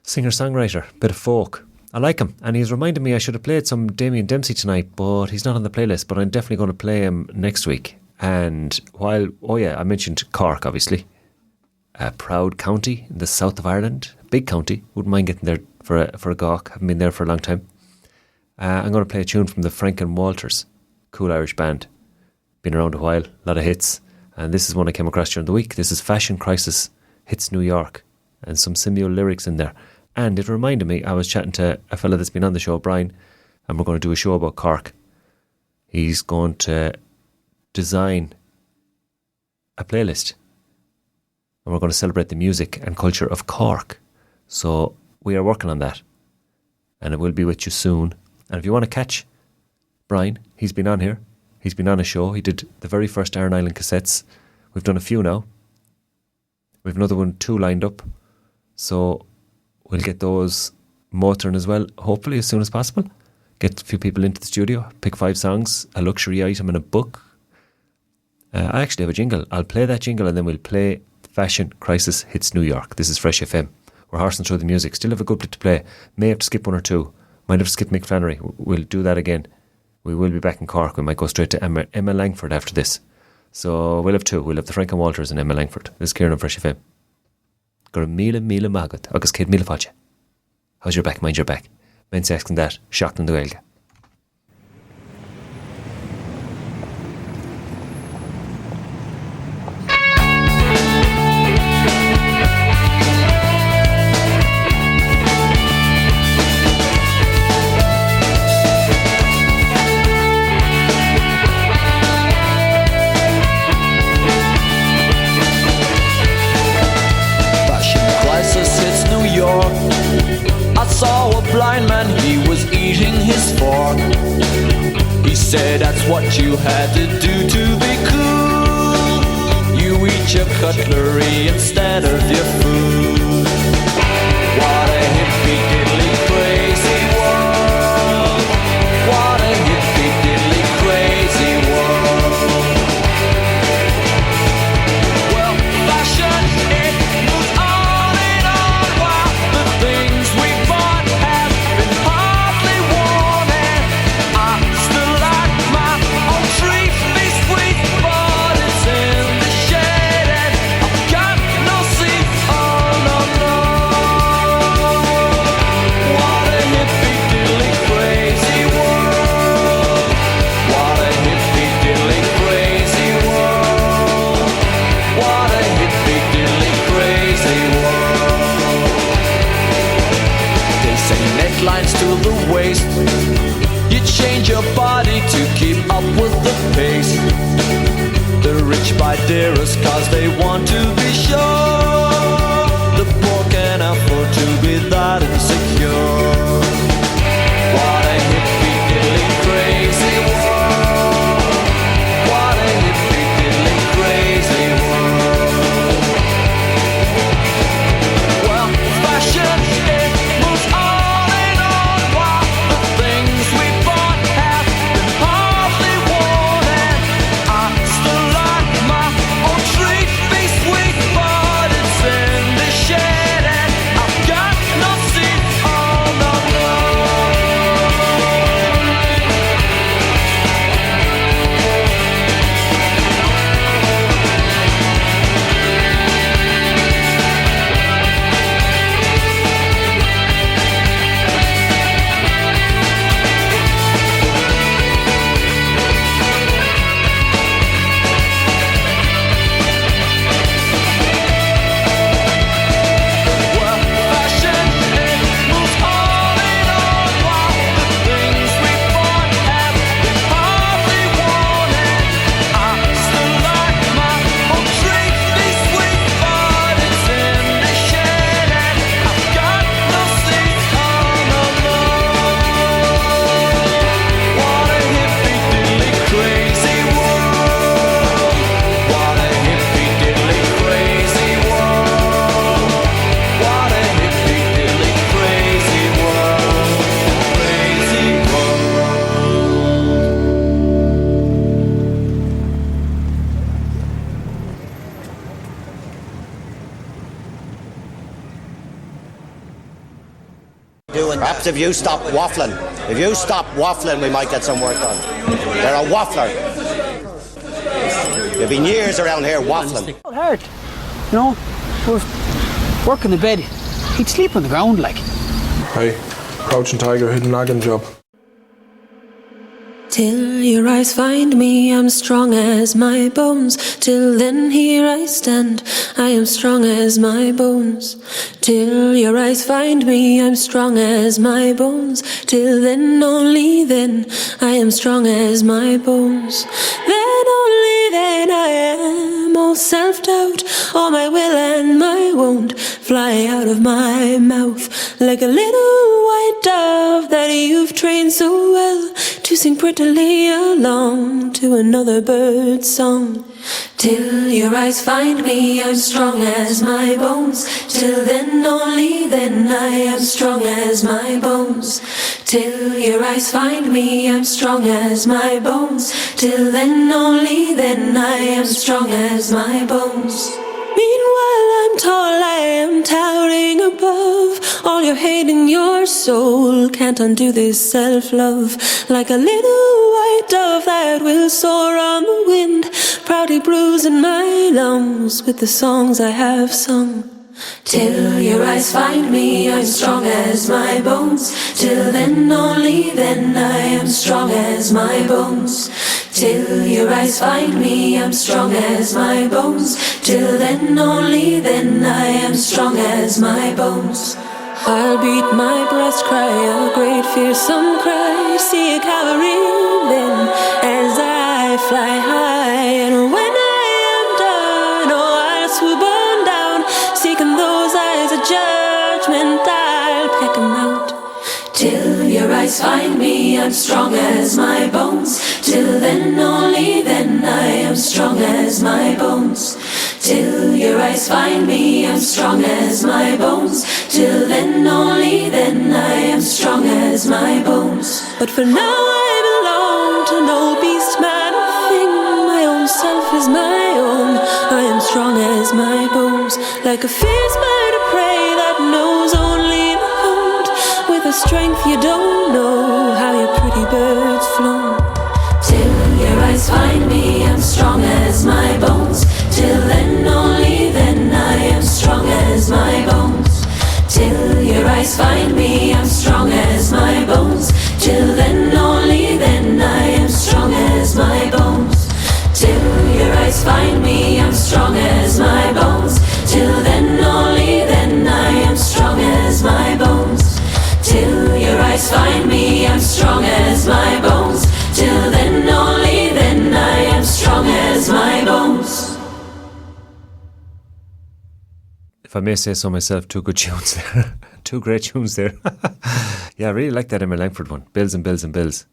Singer-songwriter, bit of folk. I like him, and he's reminded me I should have played some Damien Dempsey tonight, but he's not on the playlist, but I'm definitely going to play him next week. And while, I mentioned Cork, obviously. A proud county in the south of Ireland. Big county. Wouldn't mind getting there for a gawk. Haven't been there for a long time. I'm going to play a tune from the Frank and Walters. Cool Irish band. Been around a while. A lot of hits. And this is one I came across during the week. This is Fashion Crisis Hits New York. And some simul lyrics in there. And it reminded me, I was chatting to a fella that's been on the show, Brian, and we're going to do a show about Cork. He's going to design a playlist. And we're going to celebrate the music and culture of Cork. So we are working on that. And it will be with you soon. And if you want to catch Brian, he's been on here. He's been on a show. He did the very first Iron Island cassettes. We've done a few now. We've another 2 lined up. So we'll get those motoring as well, hopefully as soon as possible. Get a few people into the studio, pick 5 songs, a luxury item and a book. I actually have a jingle. I'll play that jingle and then we'll play Fashion Crisis Hits New York. This is Fresh FM. We're horsing through the music. Still have a good bit to play. May have to skip 1 or 2. Might have to skip Mick Flannery. We'll do that again. We will be back in Cork. We might go straight to Emma Langford after this. So we'll have 2. We'll have the Frank and Walters and Emma Langford. This is Kieran on Fresh FM. Gur mila magat, agus céad míle fáilte. How's your back? Mind your back. Men asking that, shocked in the Gaeilge. I saw a blind man, he was eating his fork. He said that's what you had to do to be cool. You eat your cutlery instead of your food. What a hippie diddly crazy world. What a hippie diddly crazy world. Well, fashion, it moves on and on while the things we bought have been hardly worn. And I still like my own treat, be sweet, but it's in the shade and I've got no seat. Oh no no. What a hippie diddly crazy world. What a hippie diddly crazy world. What a hippie diddly crazy world. They say necklines to the waist. You change your body to keep up with the pace. The rich buy dearest cause they want to be sure. The poor can afford to be that insecure. What a hippie diddly crazy world. What a hippie diddly crazy world. Well, fashion, it moves on and on while the things we bought have been hardly worn. And I still like my own treat, be sweet. Perhaps if you stop waffling. If you stop waffling, we might get some work done. You're a waffler. You've been years around here waffling. Hard. You know, we're working the bed. He'd sleep on the ground like. Hey, crouching tiger, hidden nagging job. Till your eyes find me, I'm strong as my bones. Till then here I stand, I am strong as my bones. Till your eyes find me, I'm strong as my bones. Till then, only then, I am strong as my bones. Then, only then, I am all self-doubt. All my will and my won't fly out of my mouth. Like a little white dove that you've trained so well to sing prettily along to another bird's song. Till your eyes find me, I'm strong as my bones. Till then, only then, I am strong as my bones. Till your eyes find me, I'm strong as my bones. Till then, only then, I am strong as my bones. Meanwhile, I'm tall, I am towering above. All your hate in your soul can't undo this self-love. Like a little white dove that will soar on the wind, proudly bruising my lungs with the songs I have sung. Till your eyes find me, I'm strong as my bones. Till then, only then, I am strong as my bones. Till your eyes find me, I'm strong as my bones. Till then, only then, I am strong as my bones. I'll beat my breast, cry a great fearsome cry, see a cavalry then as I fly high. And when I am done, oh, I'll swoop on down, seeking those eyes of judgment, I'll peck 'em out. Till your eyes find me, I'm strong as my bones. Till then, only then, I am strong as my bones. Till your eyes find me, I'm strong as my bones. Till then, only then, I am strong as my bones. But for now I belong to no beast, man, or thing. My own self is my own. I am strong as my bones. Like a fierce bird of prey that knows only the hunt, with a strength you don't know how your pretty bird's flown. Till your eyes find me, I'm strong as my bones. Till then, only then, I am strong as my bones. Till your eyes find me, I'm strong as my bones. Till then, only then, I am strong as my bones. Till your eyes find me, I'm strong as my bones. Till then, only then, I am strong as my bones. Till your eyes find me, I'm strong as my bones. Till then, only then, I am strong as my bones. If I may say so myself, two good tunes there. Two great tunes there. Yeah, I really like that Emma Langford one. Bills and Bills and Bills.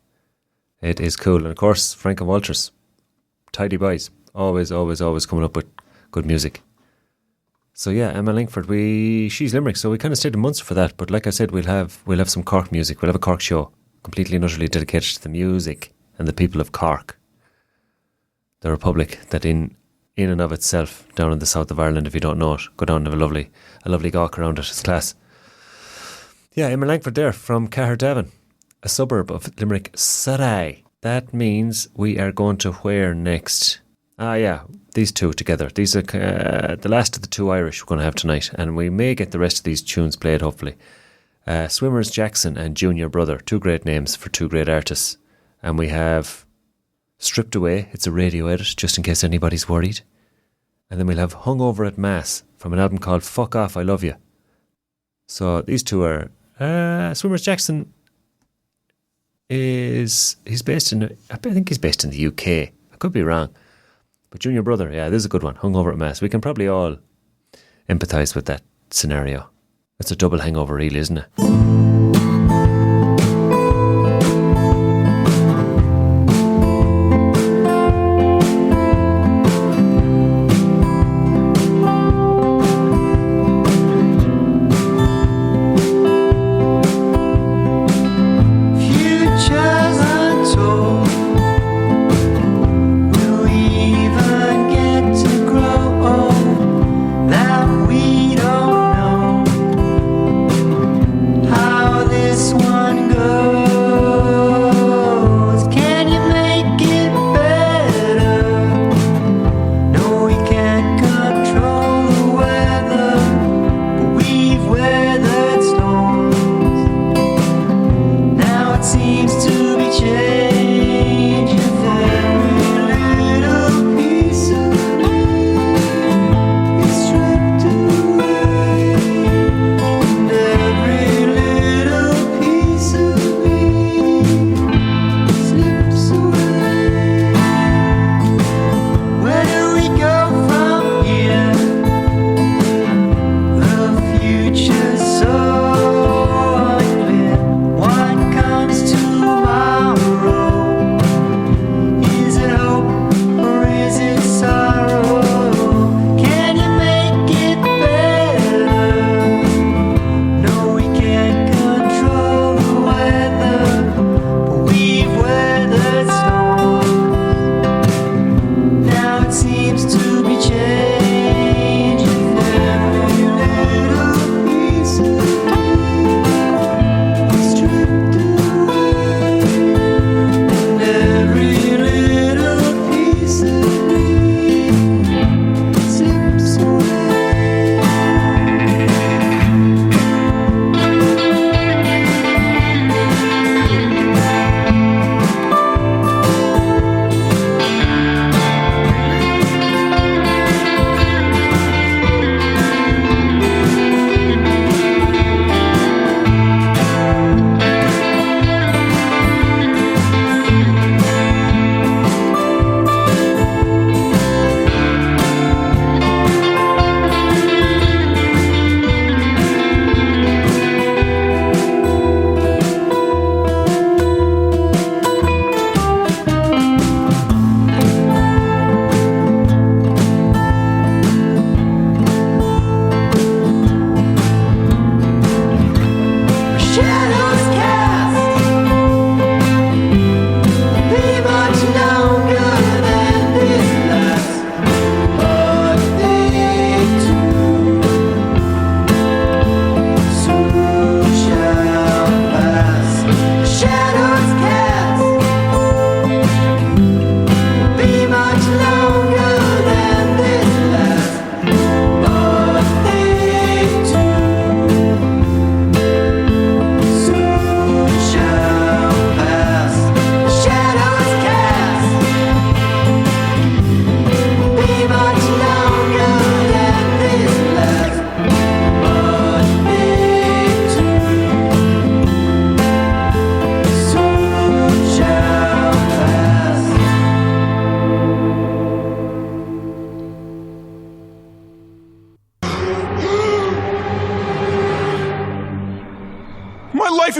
It is cool. And of course, Frank and Walters. Tidy boys. Always, always, always coming up with good music. So yeah, Emma Langford, she's Limerick, so we kind of stayed in Munster for that. But like I said, we'll have some Cork music. We'll have a Cork show, completely and utterly dedicated to the music and the people of Cork. The Republic that in and of itself, down in the south of Ireland, if you don't know it, go down and have a lovely gawk around it. It's class. Yeah, Emma Langford there from Caherdavin, a suburb of Limerick City. That means we are going to where next? Yeah, these two together. These are the last of the two Irish we're going to have tonight, and we may get the rest of these tunes played, hopefully. Swimmers Jackson and Junior Brother, two great names for two great artists. And we have Stripped Away, it's a radio edit, just in case anybody's worried. And then we'll have Hungover at Mass from an album called Fuck Off, I Love You. So these two are... Swimmers Jackson he's based in... I think he's based in the UK. I could be wrong. But Junior Brother, yeah, this is a good one. Hungover at Mass. We can probably all empathise with that scenario. It's a double hangover, really, isn't it? How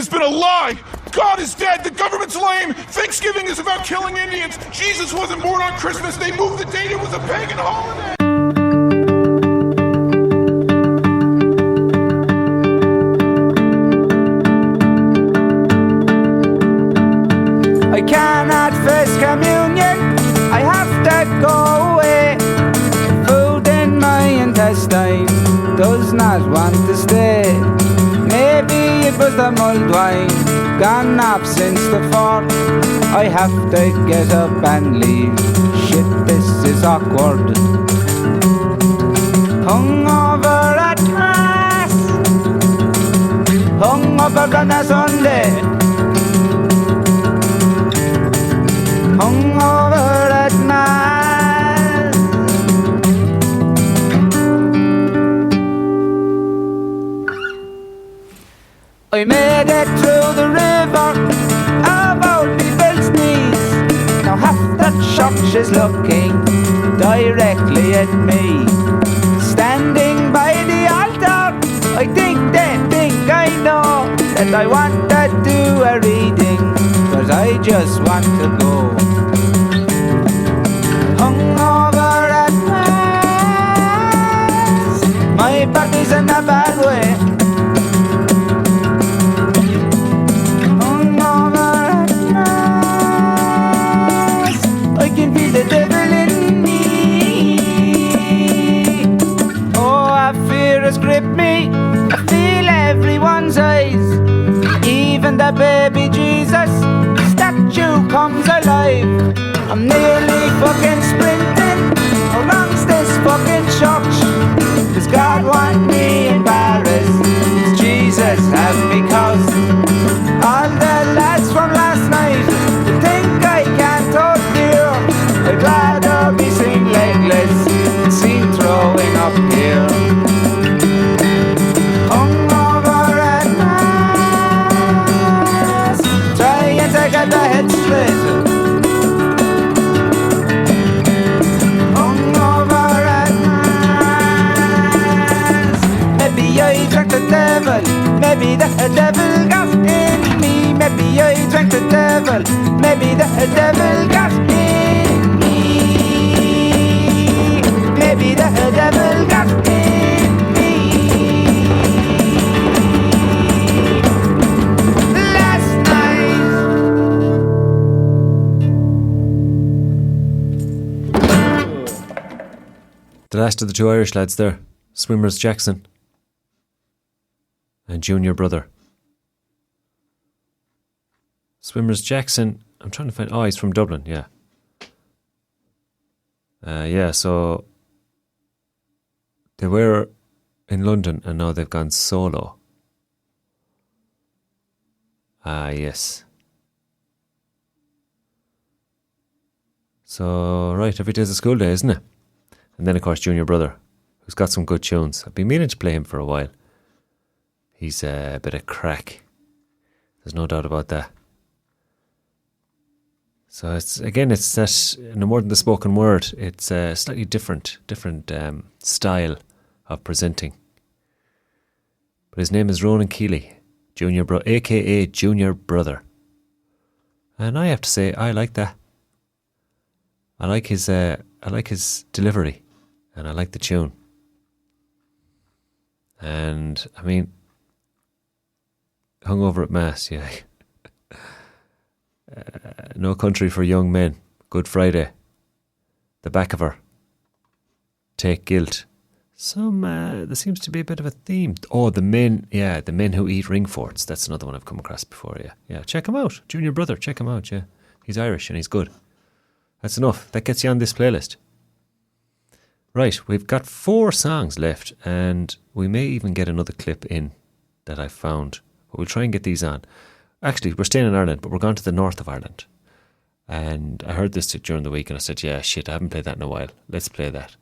has been a lie. God is dead. The government's lame. Thanksgiving is about killing Indians. Jesus wasn't born on Christmas. They moved the date. It was a pagan holiday. I cannot face communion. I have to go away. Food in my intestine does not want to stay. Maybe it was the mulled wine, gone up since the fall. I have to get up and leave. Shit, this is awkward. Hungover at Mass, hungover on a Sunday, hungover at Mass. I made it through the river about me bill's knees. Now half the church is looking directly at me. Standing by the altar, I think they think I know that I want to do a reading, but I just want to go. Hungover at Mass, my body's in a bad way. I can feel the devil in me. Oh, I fear has gripped me. I feel everyone's eyes. Even the baby Jesus statue comes alive. I'm nearly fucking sprinting around this fucking church. Does God want me in Paris? Does Jesus have me cause all the lads from last night they think I can't hold dear. I'd rather be seen legless than seen throwing up here. Hungover at Mass, trying to get the head straight. Hungover at Mass, maybe I drank the devil, maybe the devil got in me. Maybe I drank the devil, maybe the devil got in me. Maybe the devil got in me. Last night. The last of the two Irish lads there, Swimmers Jackson and Junior Brother. Swimmers Jackson, I'm trying to find, he's from Dublin, yeah. So they were in London and now they've gone solo. Yes. So, right, every day's a school day, isn't it? And then, of course, Junior Brother, who's got some good tunes. I've been meaning to play him for a while. He's a bit of crack. There's no doubt about that. So it's that, no more than the spoken word, it's a slightly different style of presenting. But his name is Ronan Keeley, aka Junior Brother. And I have to say, I like that. I like his delivery, and I like the tune. And I mean, Hungover at Mass, yeah. No Country for Young Men, Good Friday, The Back of Her, Take Guilt. There seems to be a bit of a theme. Oh, the men who eat ring forts. That's another one I've come across before, yeah. Yeah, check him out. Junior Brother, check him out, yeah. He's Irish and he's good. That's enough. That gets you on this playlist. Right, we've got 4 songs left and we may even get another clip in that I found. But we'll try and get these on. Actually, we're staying in Ireland, but we're going to the north of Ireland. And I heard this during the week and I said, yeah, shit, I haven't played that in a while. Let's play that.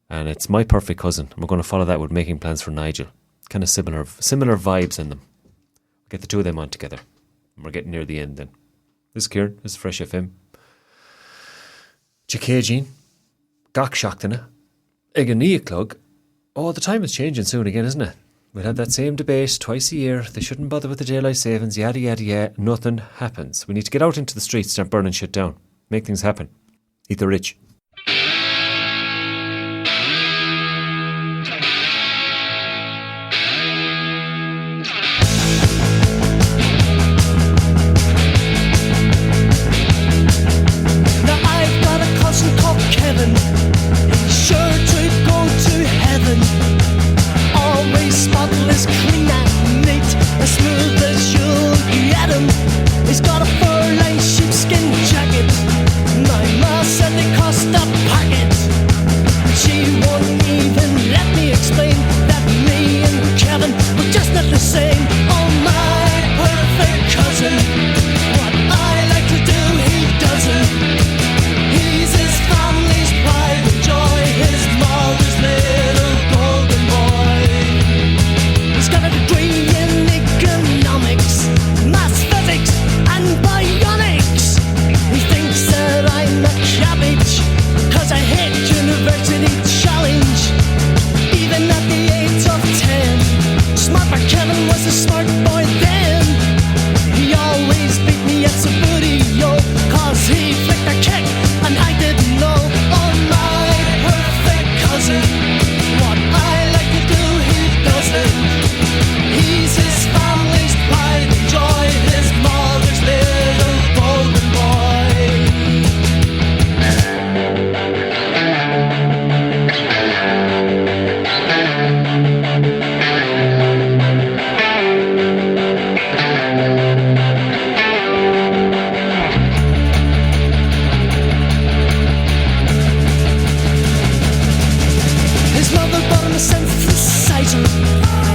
And it's My Perfect Cousin. And we're going to follow that with Making Plans for Nigel. Kind of similar vibes in them. Get the two of them on together. And we're getting near the end then. This is Kieran. This is Fresh FM. Chicagine. Gach Shocktina. Egania Clug. Oh, the time is changing soon again, isn't it? We'll have that same debate twice a year. They shouldn't bother with the daylight savings, yada yada yada. Nothing happens. We need to get out into the streets, start burning shit down. Make things happen. Eat the rich. Now I've got a cousin called Kevin. He's sure to go to heaven. Always spotless, clean and neat, as smooth as you'll get him. He's got a fur-lined sheepskin jacket. My ma said they cost a packet. She won't even let me explain that me and Kevin were just not the same. Oh my perfect cousin, what I like to do he doesn't. He's his family's pride and joy, his mother's little golden boy. He's got a degree in economics, maths, physics and bionics. He thinks that I'm a cabbage, cause I hate university challenge. Even at the age of 10, smart for Kevin was a smart boy then. He always beat me at Sabudio, cause he flicked a kick and I didn't know. Oh my perfect cousin, what I like to do he doesn't. He's his family's pride and joy, his mother's little golden boy. His mother bought him a synthesizer,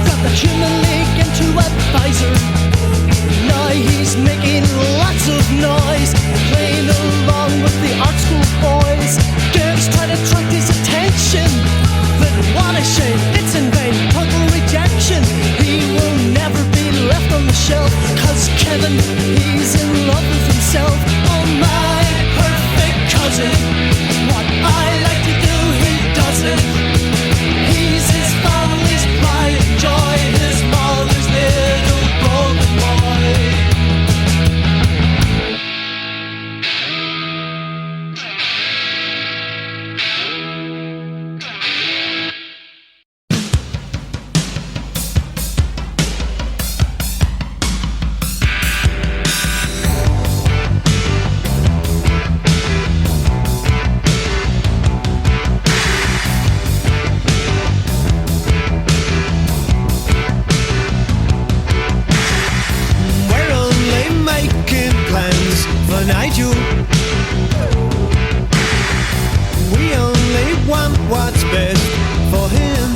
got the human league into advisor. Now he's making lots of noise, playing along with the art school boys. Girls try to attract his attention, but what a shame, it's in vain, total rejection. He will never be left on the shelf, cause Kevin, he's in love with himself. Oh my perfect cousin, what I like to do he doesn't. He's his family's pride and joy, his mother's little golden boy. We're only making plans for Nigel. We only want what's best for him.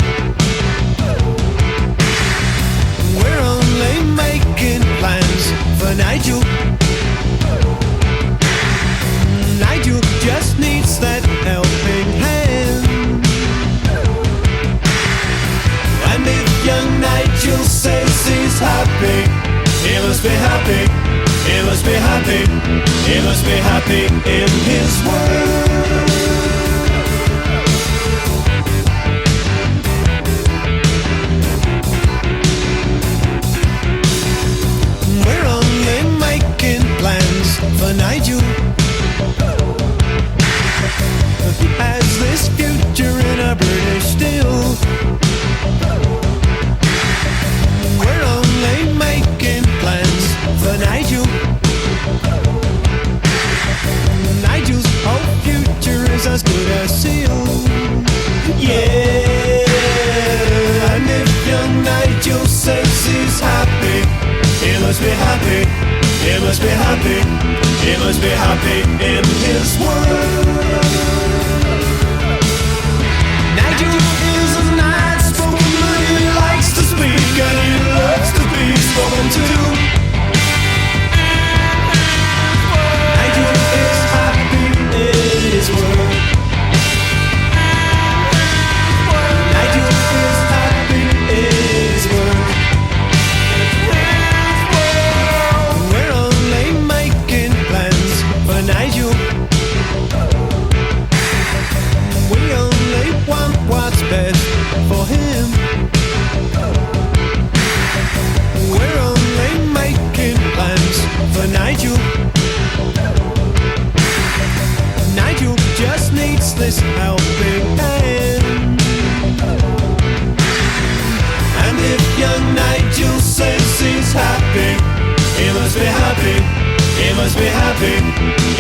We're only making plans for Nigel. Nigel just needs that helping hand. And if young Nigel says he's happy, he must be happy, he must be happy, he must be happy in his world. We're only making plans for Nigel. He has this future in a British steel. We're only making plans for Nigel. Nigel's whole future is as good as sealed. Yeah, and if young Nigel says he's happy, he must be happy, he must be happy, he must be happy in his world. Nigel is a nice spoken man, he likes to speak and he loves to be spoken to. Nigel is happy in his world. Nigel is happy in his world. We're only making plans for Nigel. We only want what's best for him. happy.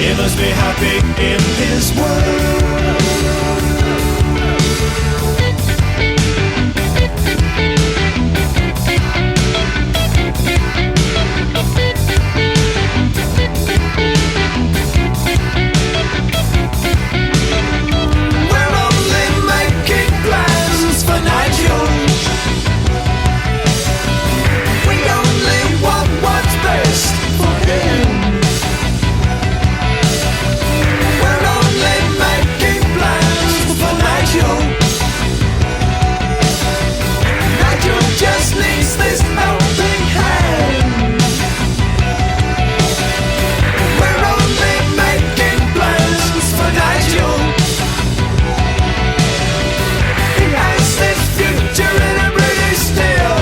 He must be happy in his world. We're only making plans for Nigel. We only want what's best for him. We're only making plans for Nigel. Nigel just needs this helping hand. We're only making plans for Nigel. He has this future in a British still.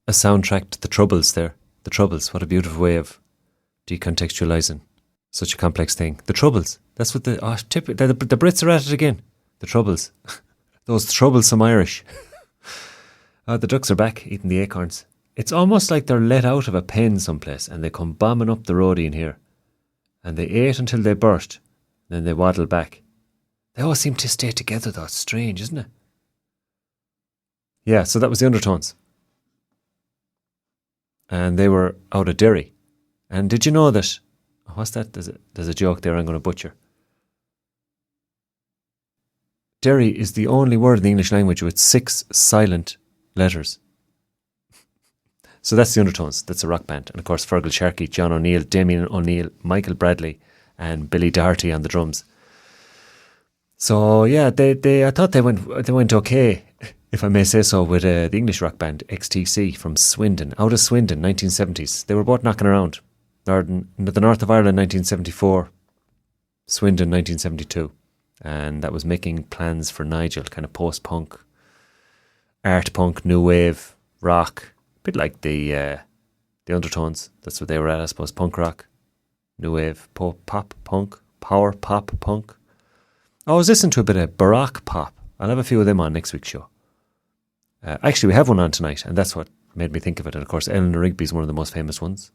A soundtrack to the Troubles there. The Troubles, what a beautiful way of decontextualising such a complex thing. The Troubles, that's what the Brits are at it again. The Troubles. Those troublesome Irish. The ducks are back eating the acorns. It's almost like they're let out of a pen someplace and they come bombing up the roadie in here. And they ate until they burst. Then they waddle back. They all seem to stay together though. It's strange, isn't it? Yeah, so that was the Undertones. And they were out of Derry. And did you know that... What's that? There's a joke there I'm going to butcher. Derry is the only word in the English language with 6 silent letters. So that's the Undertones. That's a rock band. And of course Fergal Sharkey, John O'Neill, Damien O'Neill, Michael Bradley and Billy Doherty on the drums. So yeah, I thought they went okay, if I may say so, with the English rock band XTC from Swindon, out of Swindon, 1970s. They were both knocking around. The north of Ireland, 1974. Swindon, 1972. And that was making plans for Nigel, kind of post-punk, art punk, new wave, rock, a bit like the Undertones. That's what they were at, I suppose, punk rock, new wave, pop, punk, power pop, punk. I was listening to a bit of Baroque pop. I'll have a few of them on next week's show. Actually, we have one on tonight, and that's what made me think of it. And of course, Eleanor Rigby's one of the most famous ones.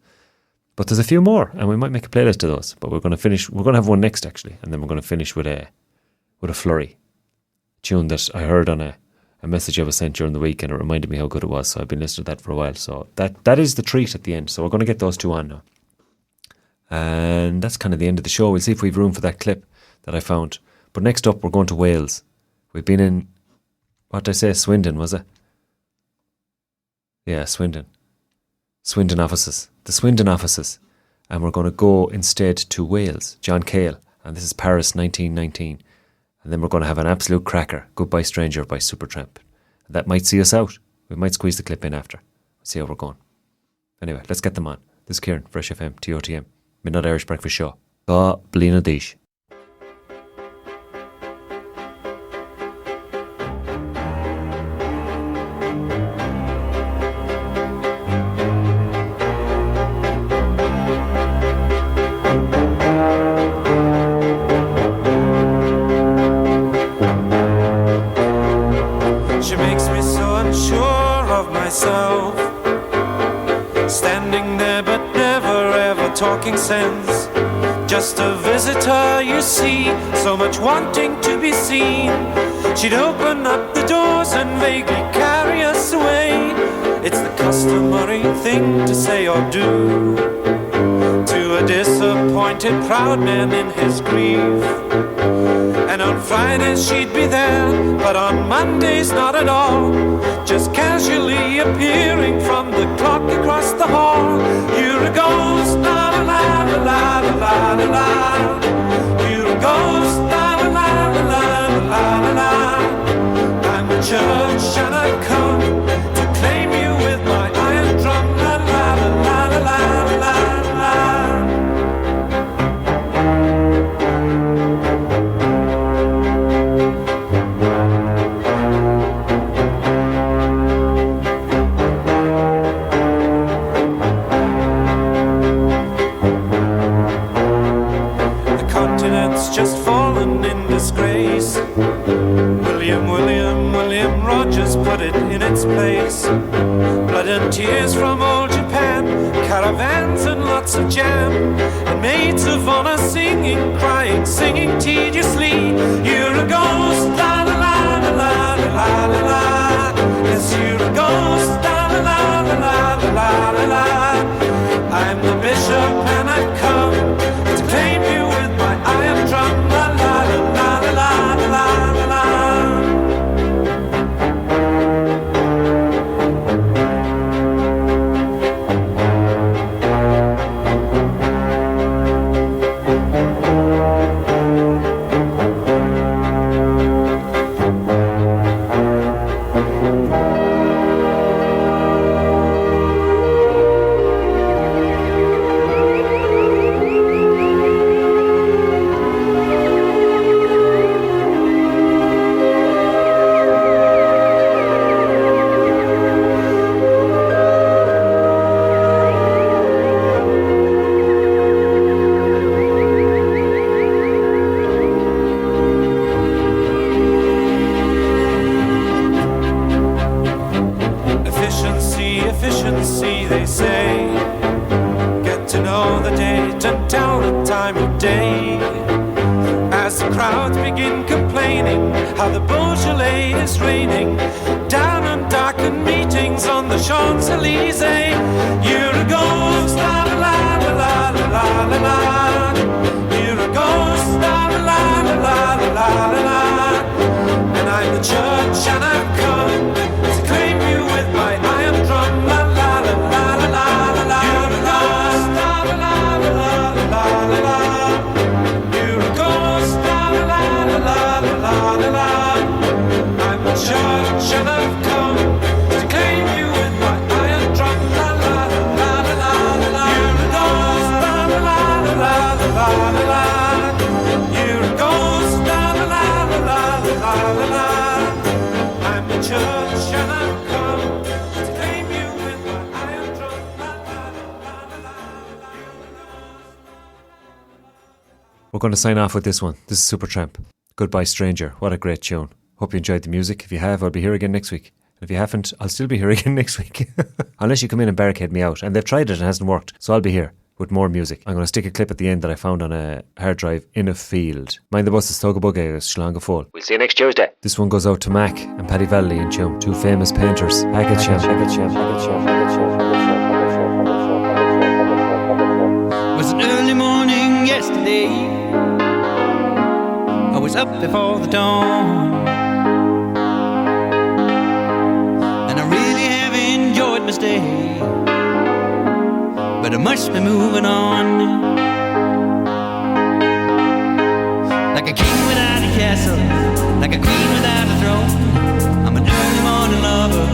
But there's a few more, and we might make a playlist of those. But we're going to have one next, actually, and then we're going to finish with a flurry tune that I heard on a message I was sent during the week, and it reminded me how good it was. So I've been listening to that for a while. So that is the treat at the end. So we're going to get those two on now, and that's kind of the end of the show. We'll see if we've room for that clip that I found. But next up, we're going to Wales. We've been in, what did I say, Swindon, was it? Yeah, Swindon. Swindon offices. The Swindon offices. And we're going to go instead to Wales. John Cale. And this is Paris 1919. And then we're going to have an absolute cracker. Goodbye Stranger by Supertramp. That might see us out. We might squeeze the clip in after. See how we're going. Anyway, let's get them on. This is Kieran, Fresh FM, ToTM. Midnight Irish Breakfast Show. Ba Blina Dish. Talking sense, just a visitor, you see, so much wanting to be seen. She'd open up the doors and vaguely carry us away. It's the customary thing to say or do to a disappointed proud man in his grief. And on Fridays she'd be there, but on Mondays not at all, just casually appearing from the clock across the hall. You're a ghost, la la la la la la la la. You're a ghost, la la la la la la la la. I'm a jam, and maids of honor singing, crying, singing tediously. You're a ghost, la la la la la la la la. Yes, you're a ghost, la la la la la la la la. I'm the bishop and I've come to claim you with my iron drum, la la la la la la la la. Efficiency, they say. Get to know the date and tell the time of day. As the crowds begin complaining how the Beaujolais is raining down on darkened meetings on the Champs-Élysées. You're a ghost, la la la la la la la la. You're a ghost, la la la la la la la la. And I'm the judge and I've come to claim you with my iron drum, la la la la la la la. You're a ghost, la la la la la la la la. You're a ghost, la la la la la la la la. I'm the judge and I've come to claim you with my iron drum, la la la la la la. You're a ghost, la la la la la la la. You're a ghost, la la la la la la la. I'm the judge and I've come to claim you with my iron drum, la la la la la. We're going to sign off with this one. This is Supertramp. Goodbye Stranger. What a great tune. Hope you enjoyed the music. If you have, I'll be here again next week. And if you haven't, I'll still be here again next week. Unless you come in and barricade me out. And they've tried it and it hasn't worked. So I'll be here with more music. I'm going to stick a clip at the end that I found on a hard drive in a field. Mind the buses, Tóga Bug agus Shlanga Fall. We'll see you next Tuesday. This one goes out to Mac and Paddy Valley and Chum, two famous painters. It was an early morning yesterday. I was up before the dawn, and I really have enjoyed my stay, but I must be moving on. Like a king without a castle, like a queen without a throne, I'm an early morning lover,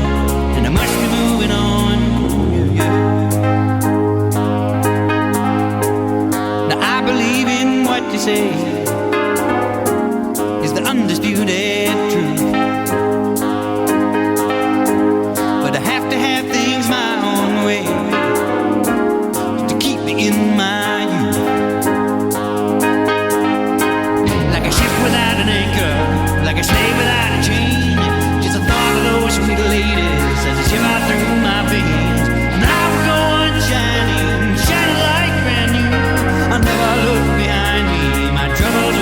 and I must be moving on. Now I believe in what you say is the undisputed truth, but I have to have things my own way to keep me in my youth. Like a ship without an anchor, like a slave without a chain, just the thought of those sweet ladies as they shiver through my veins. And I will go on shining, shining like brand new. I'll never look behind me, my troubles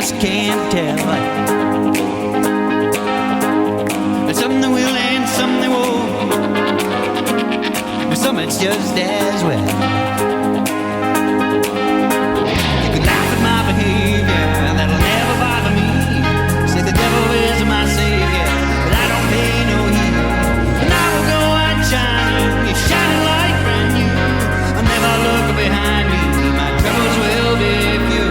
just can't tell. And some they will and some they won't. But some it's just as well. You can laugh at my behavior, that'll never bother me. Say the devil is my savior, but I don't pay no heed. And I will go on shining, it's shining like brand new. I'll never look behind me, my troubles will be few.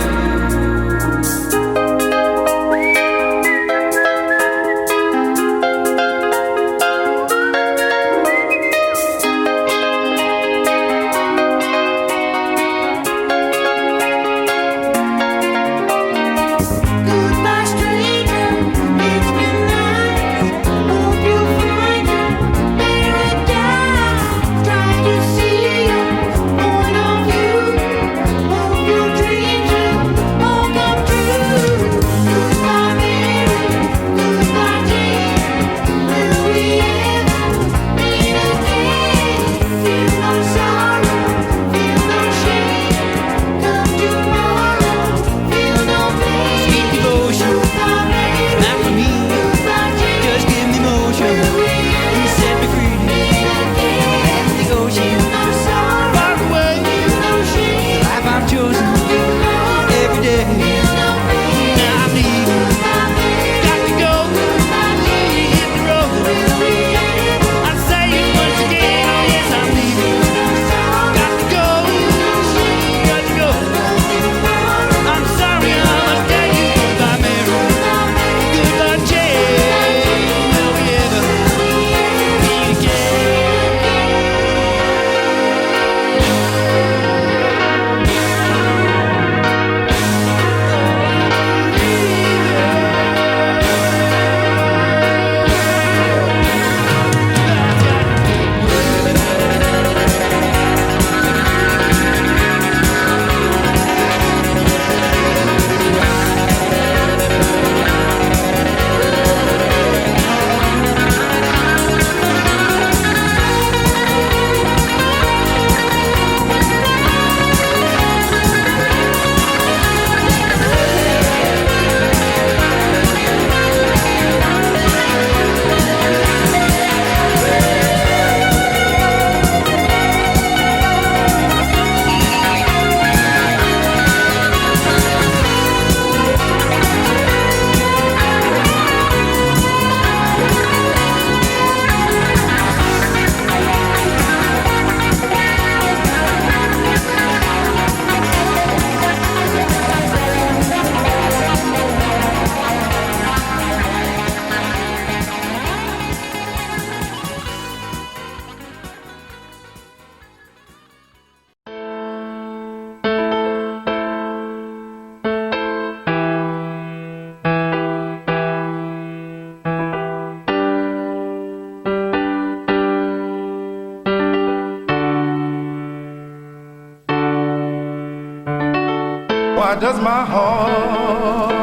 Why does my heart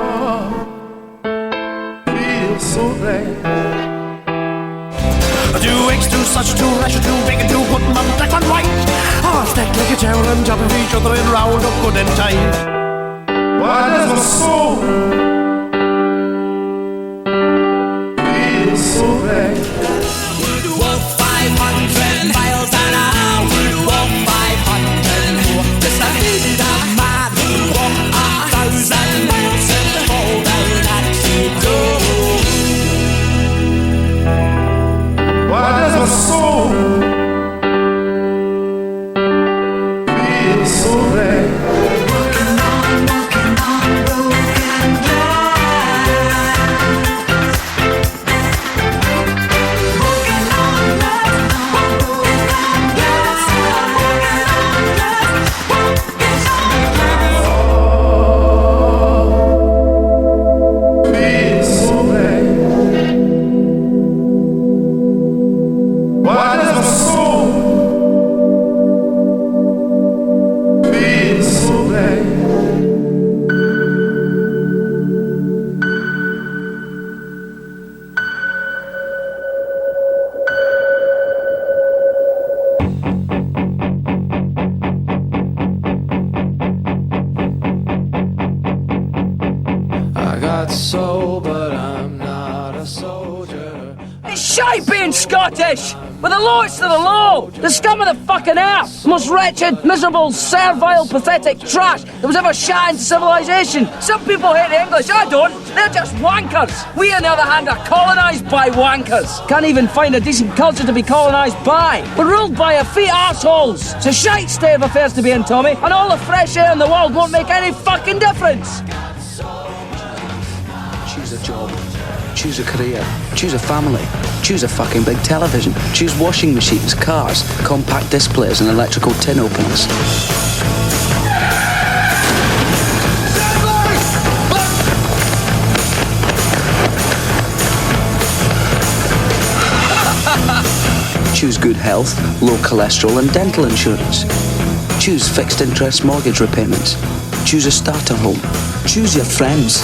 feel so bad? 2x, 2 such, 2 rash, 2 big, 2 put them back on right. Oh, stacked like a tower on top of each other and round up good and tight. Why does my soul feel so bad? Walk 500 miles an hour. Walk 500. Just a bit of man. Walk 1,000 miles and fall down at you go. Why does my soul feel so bad? Walking on broken shite being Scottish! We're the lowest of the low! The scum of the fucking earth! The most wretched, miserable, servile, pathetic trash that was ever shot into civilization! Some people hate the English, I don't! They're just wankers! We, on the other hand, are colonised by wankers! Can't even find a decent culture to be colonised by! We're ruled by effete arseholes! It's a shite state of affairs to be in, Tommy, and all the fresh air in the world won't make any fucking difference! Choose a job. Choose a career. Choose a family. Choose a fucking big television. Choose washing machines, cars, compact displays and electrical tin openers. Choose good health, low cholesterol and dental insurance. Choose fixed interest mortgage repayments. Choose a starter home. Choose your friends.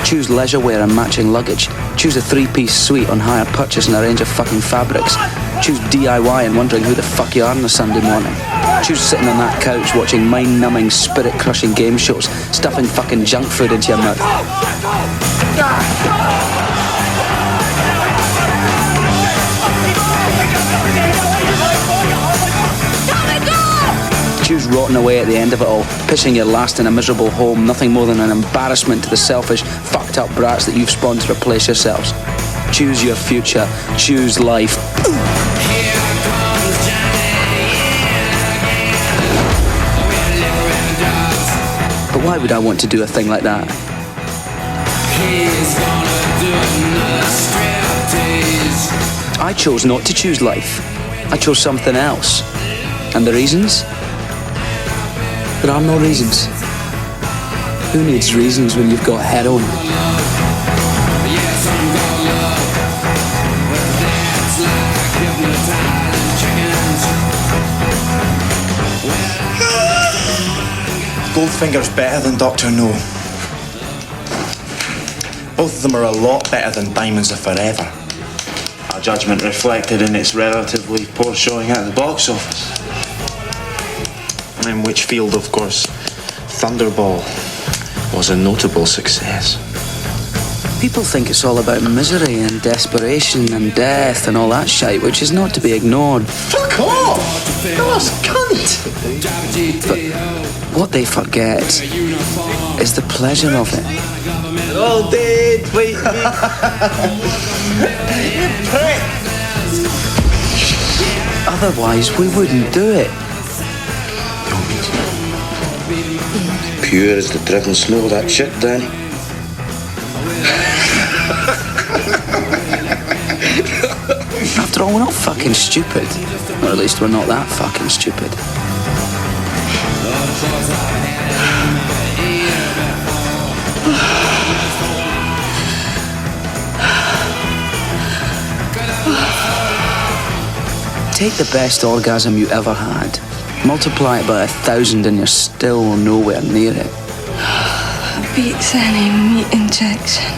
Choose leisure wear and matching luggage. Choose a 3-piece suite on hire purchase and a range of fucking fabrics. Choose DIY and wondering who the fuck you are on a Sunday morning. Choose sitting on that couch watching mind-numbing, spirit-crushing game shows, stuffing fucking junk food into your mouth. Choose rotting away at the end of it all, pissing your last in a miserable home, nothing more than an embarrassment to the selfish, fucked up brats that you've spawned to replace yourselves. Choose your future. Choose life. But why would I want to do a thing like that? I chose not to choose life. I chose something else. And the reasons? There are no reasons. Who needs reasons when you've got heroin? Goldfinger's better than Dr. No. Both of them are a lot better than Diamonds Are Forever. Our judgment reflected in its relatively poor showing at the box office. In which field, of course, Thunderball was a notable success. People think it's all about misery and desperation and death and all that shite, which is not to be ignored. Fuck off! God's cunt! But what they forget is the pleasure of it. They're all dead, wait, You prick! Otherwise, we wouldn't do it. Pure as the driven snow, that shit, Danny. After all, we're not fucking stupid. Or at least we're not that fucking stupid. Take the best orgasm you ever had. Multiply it by 1,000 and you're still nowhere near it. That beats any meat injection.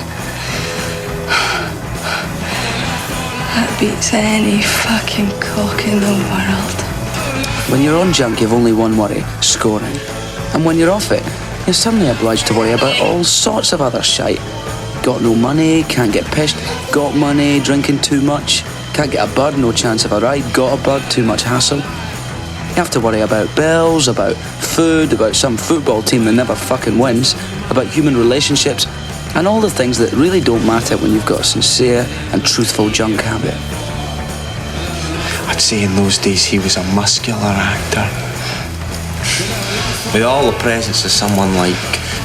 That beats any fucking cock in the world. When you're on junk, you've only one worry, scoring. And when you're off it, you're suddenly obliged to worry about all sorts of other shite. Got no money, can't get pissed. Got money, drinking too much. Can't get a bird, no chance of a ride. Got a bird, too much hassle. You have to worry about bills, about food, about some football team that never fucking wins, about human relationships, and all the things that really don't matter when you've got a sincere and truthful junk habit. I'd say in those days he was a muscular actor. With all the presence of someone like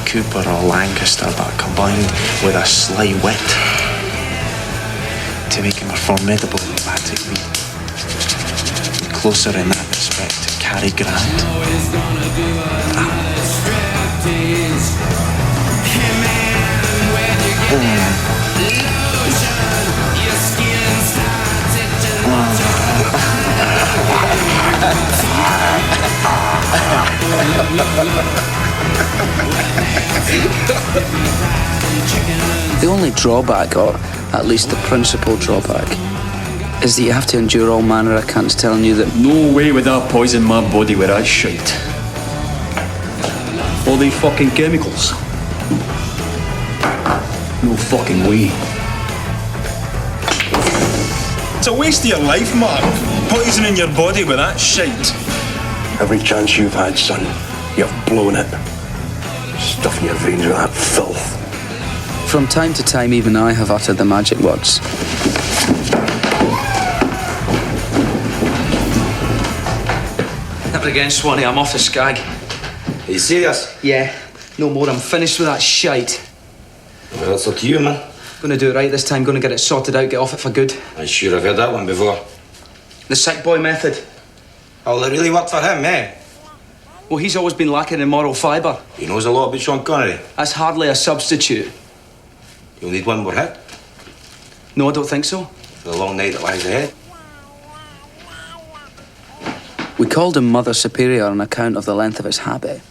Cooper or Lancaster, but combined with a sly wit to make him a formidable romantic lead. Closer in that respect to Cary Grant. The only drawback, or at least the principal drawback, is that you have to endure all manner of cunts telling you that no way would that poison my body with that shite. All they fucking chemicals. No fucking way. It's a waste of your life, Mark. Poisoning your body with that shite. Every chance you've had, son, you've blown it. Stuffing your veins with that filth. From time to time, even I have uttered the magic words. Never again, Swanee. I'm off the skag. Are you serious? Yeah. No more. I'm finished with that shite. Well, it's up to you, man. Gonna do it right this time. Gonna get it sorted out, get off it for good. I'm sure I've heard that one before. The sick boy method. Oh, it really worked for him, eh? Well, he's always been lacking in moral fibre. He knows a lot about Sean Connery. That's hardly a substitute. You'll need one more hit. No, I don't think so. For the long night that lies ahead. We called him Mother Superior on account of the length of his habit.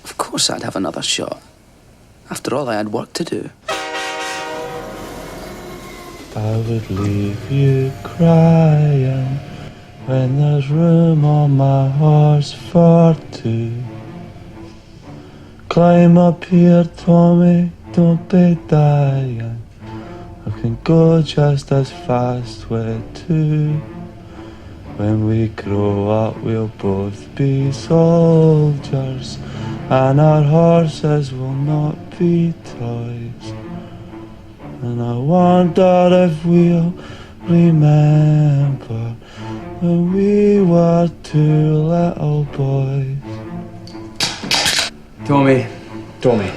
Of course I'd have another shot. After all, I had work to do. I would leave you crying when there's room on my horse for two. Climb up here, Tommy, don't be dying. I can go just as fast with two. When we grow up, we'll both be soldiers, and our horses will not be toys. And I wonder if we'll remember when we were two little boys. Tommy. Tommy.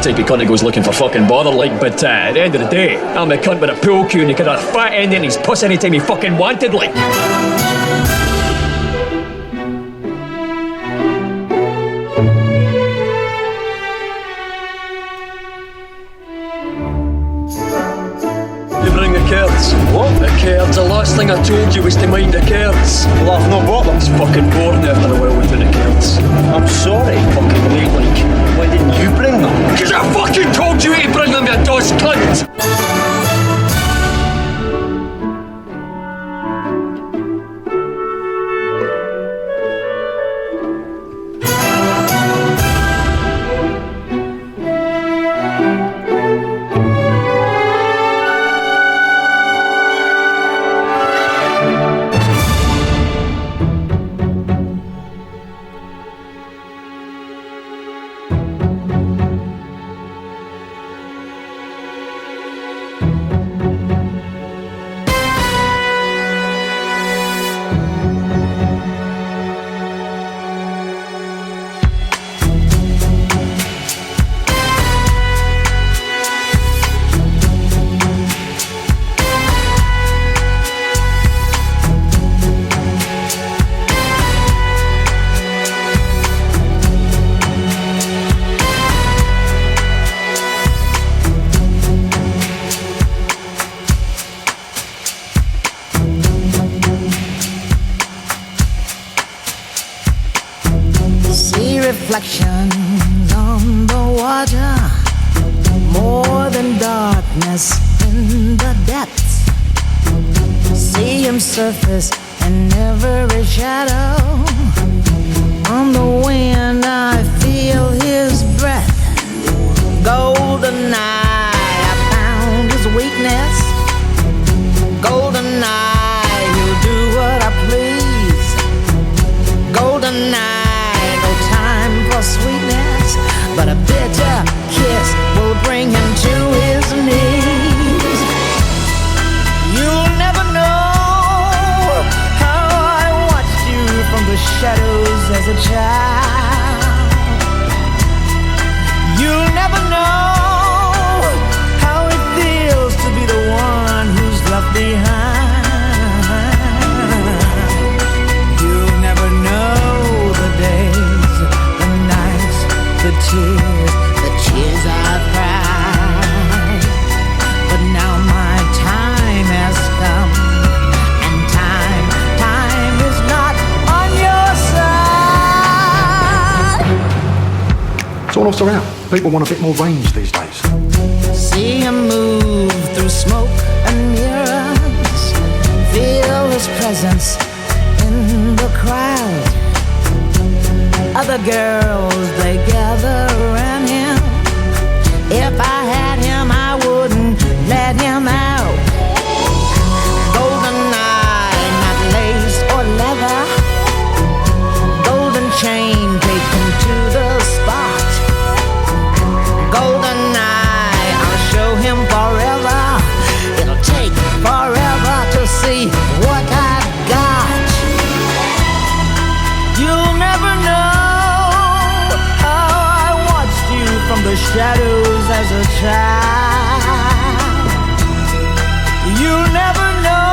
Type of cunt that goes looking for fucking bother, like, but at the end of the day, I'm a cunt with a pool cue and he could have a fat end in his puss anytime he fucking wanted, like. You bring the cards. What? The cards. The last thing I told you was to mind the cards. Well, I've not bought them. It's fucking boring after a while without the cards. I'm sorry, fucking late, like. Why didn't you bring them? Because I fucking told you to bring them, you dust cunt! Reflections on the water, more than darkness in the depths. See him surface in every shadow. On the wind I feel his breath. Golden eye, I found his weakness. Golden eye, he'll do what I please. Golden eye, no time for sweetness, but a bitter kiss. as a child. You'll never know how it feels to be the one who's left behind. You'll never know the days, the nights, the tears I've cried. But now my time has come, and time is not on your side. It's all off around. People want a bit more range these days. See him move through smoke and mirrors, feel his presence in the crowd. Other girls, they gather around him. If I had him, I wouldn't let him out. Golden eye, not lace or leather. Golden chain taken to the spot. Golden eye, I'll show him forever. It'll take forever to see what I've got. You'll never know how I watched you from the shadows as a child. You'll never know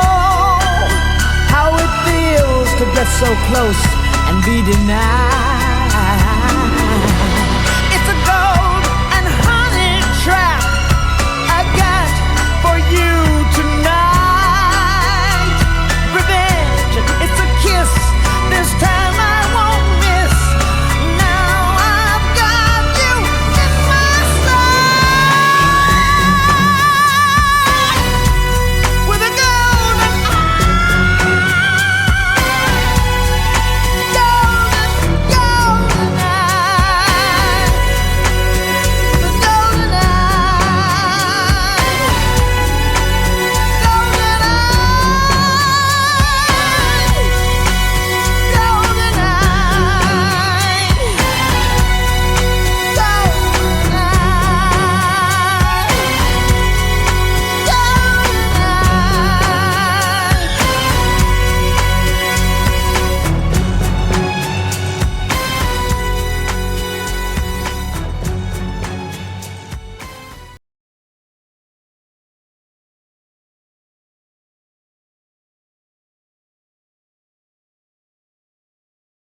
how it feels to get so close and be denied.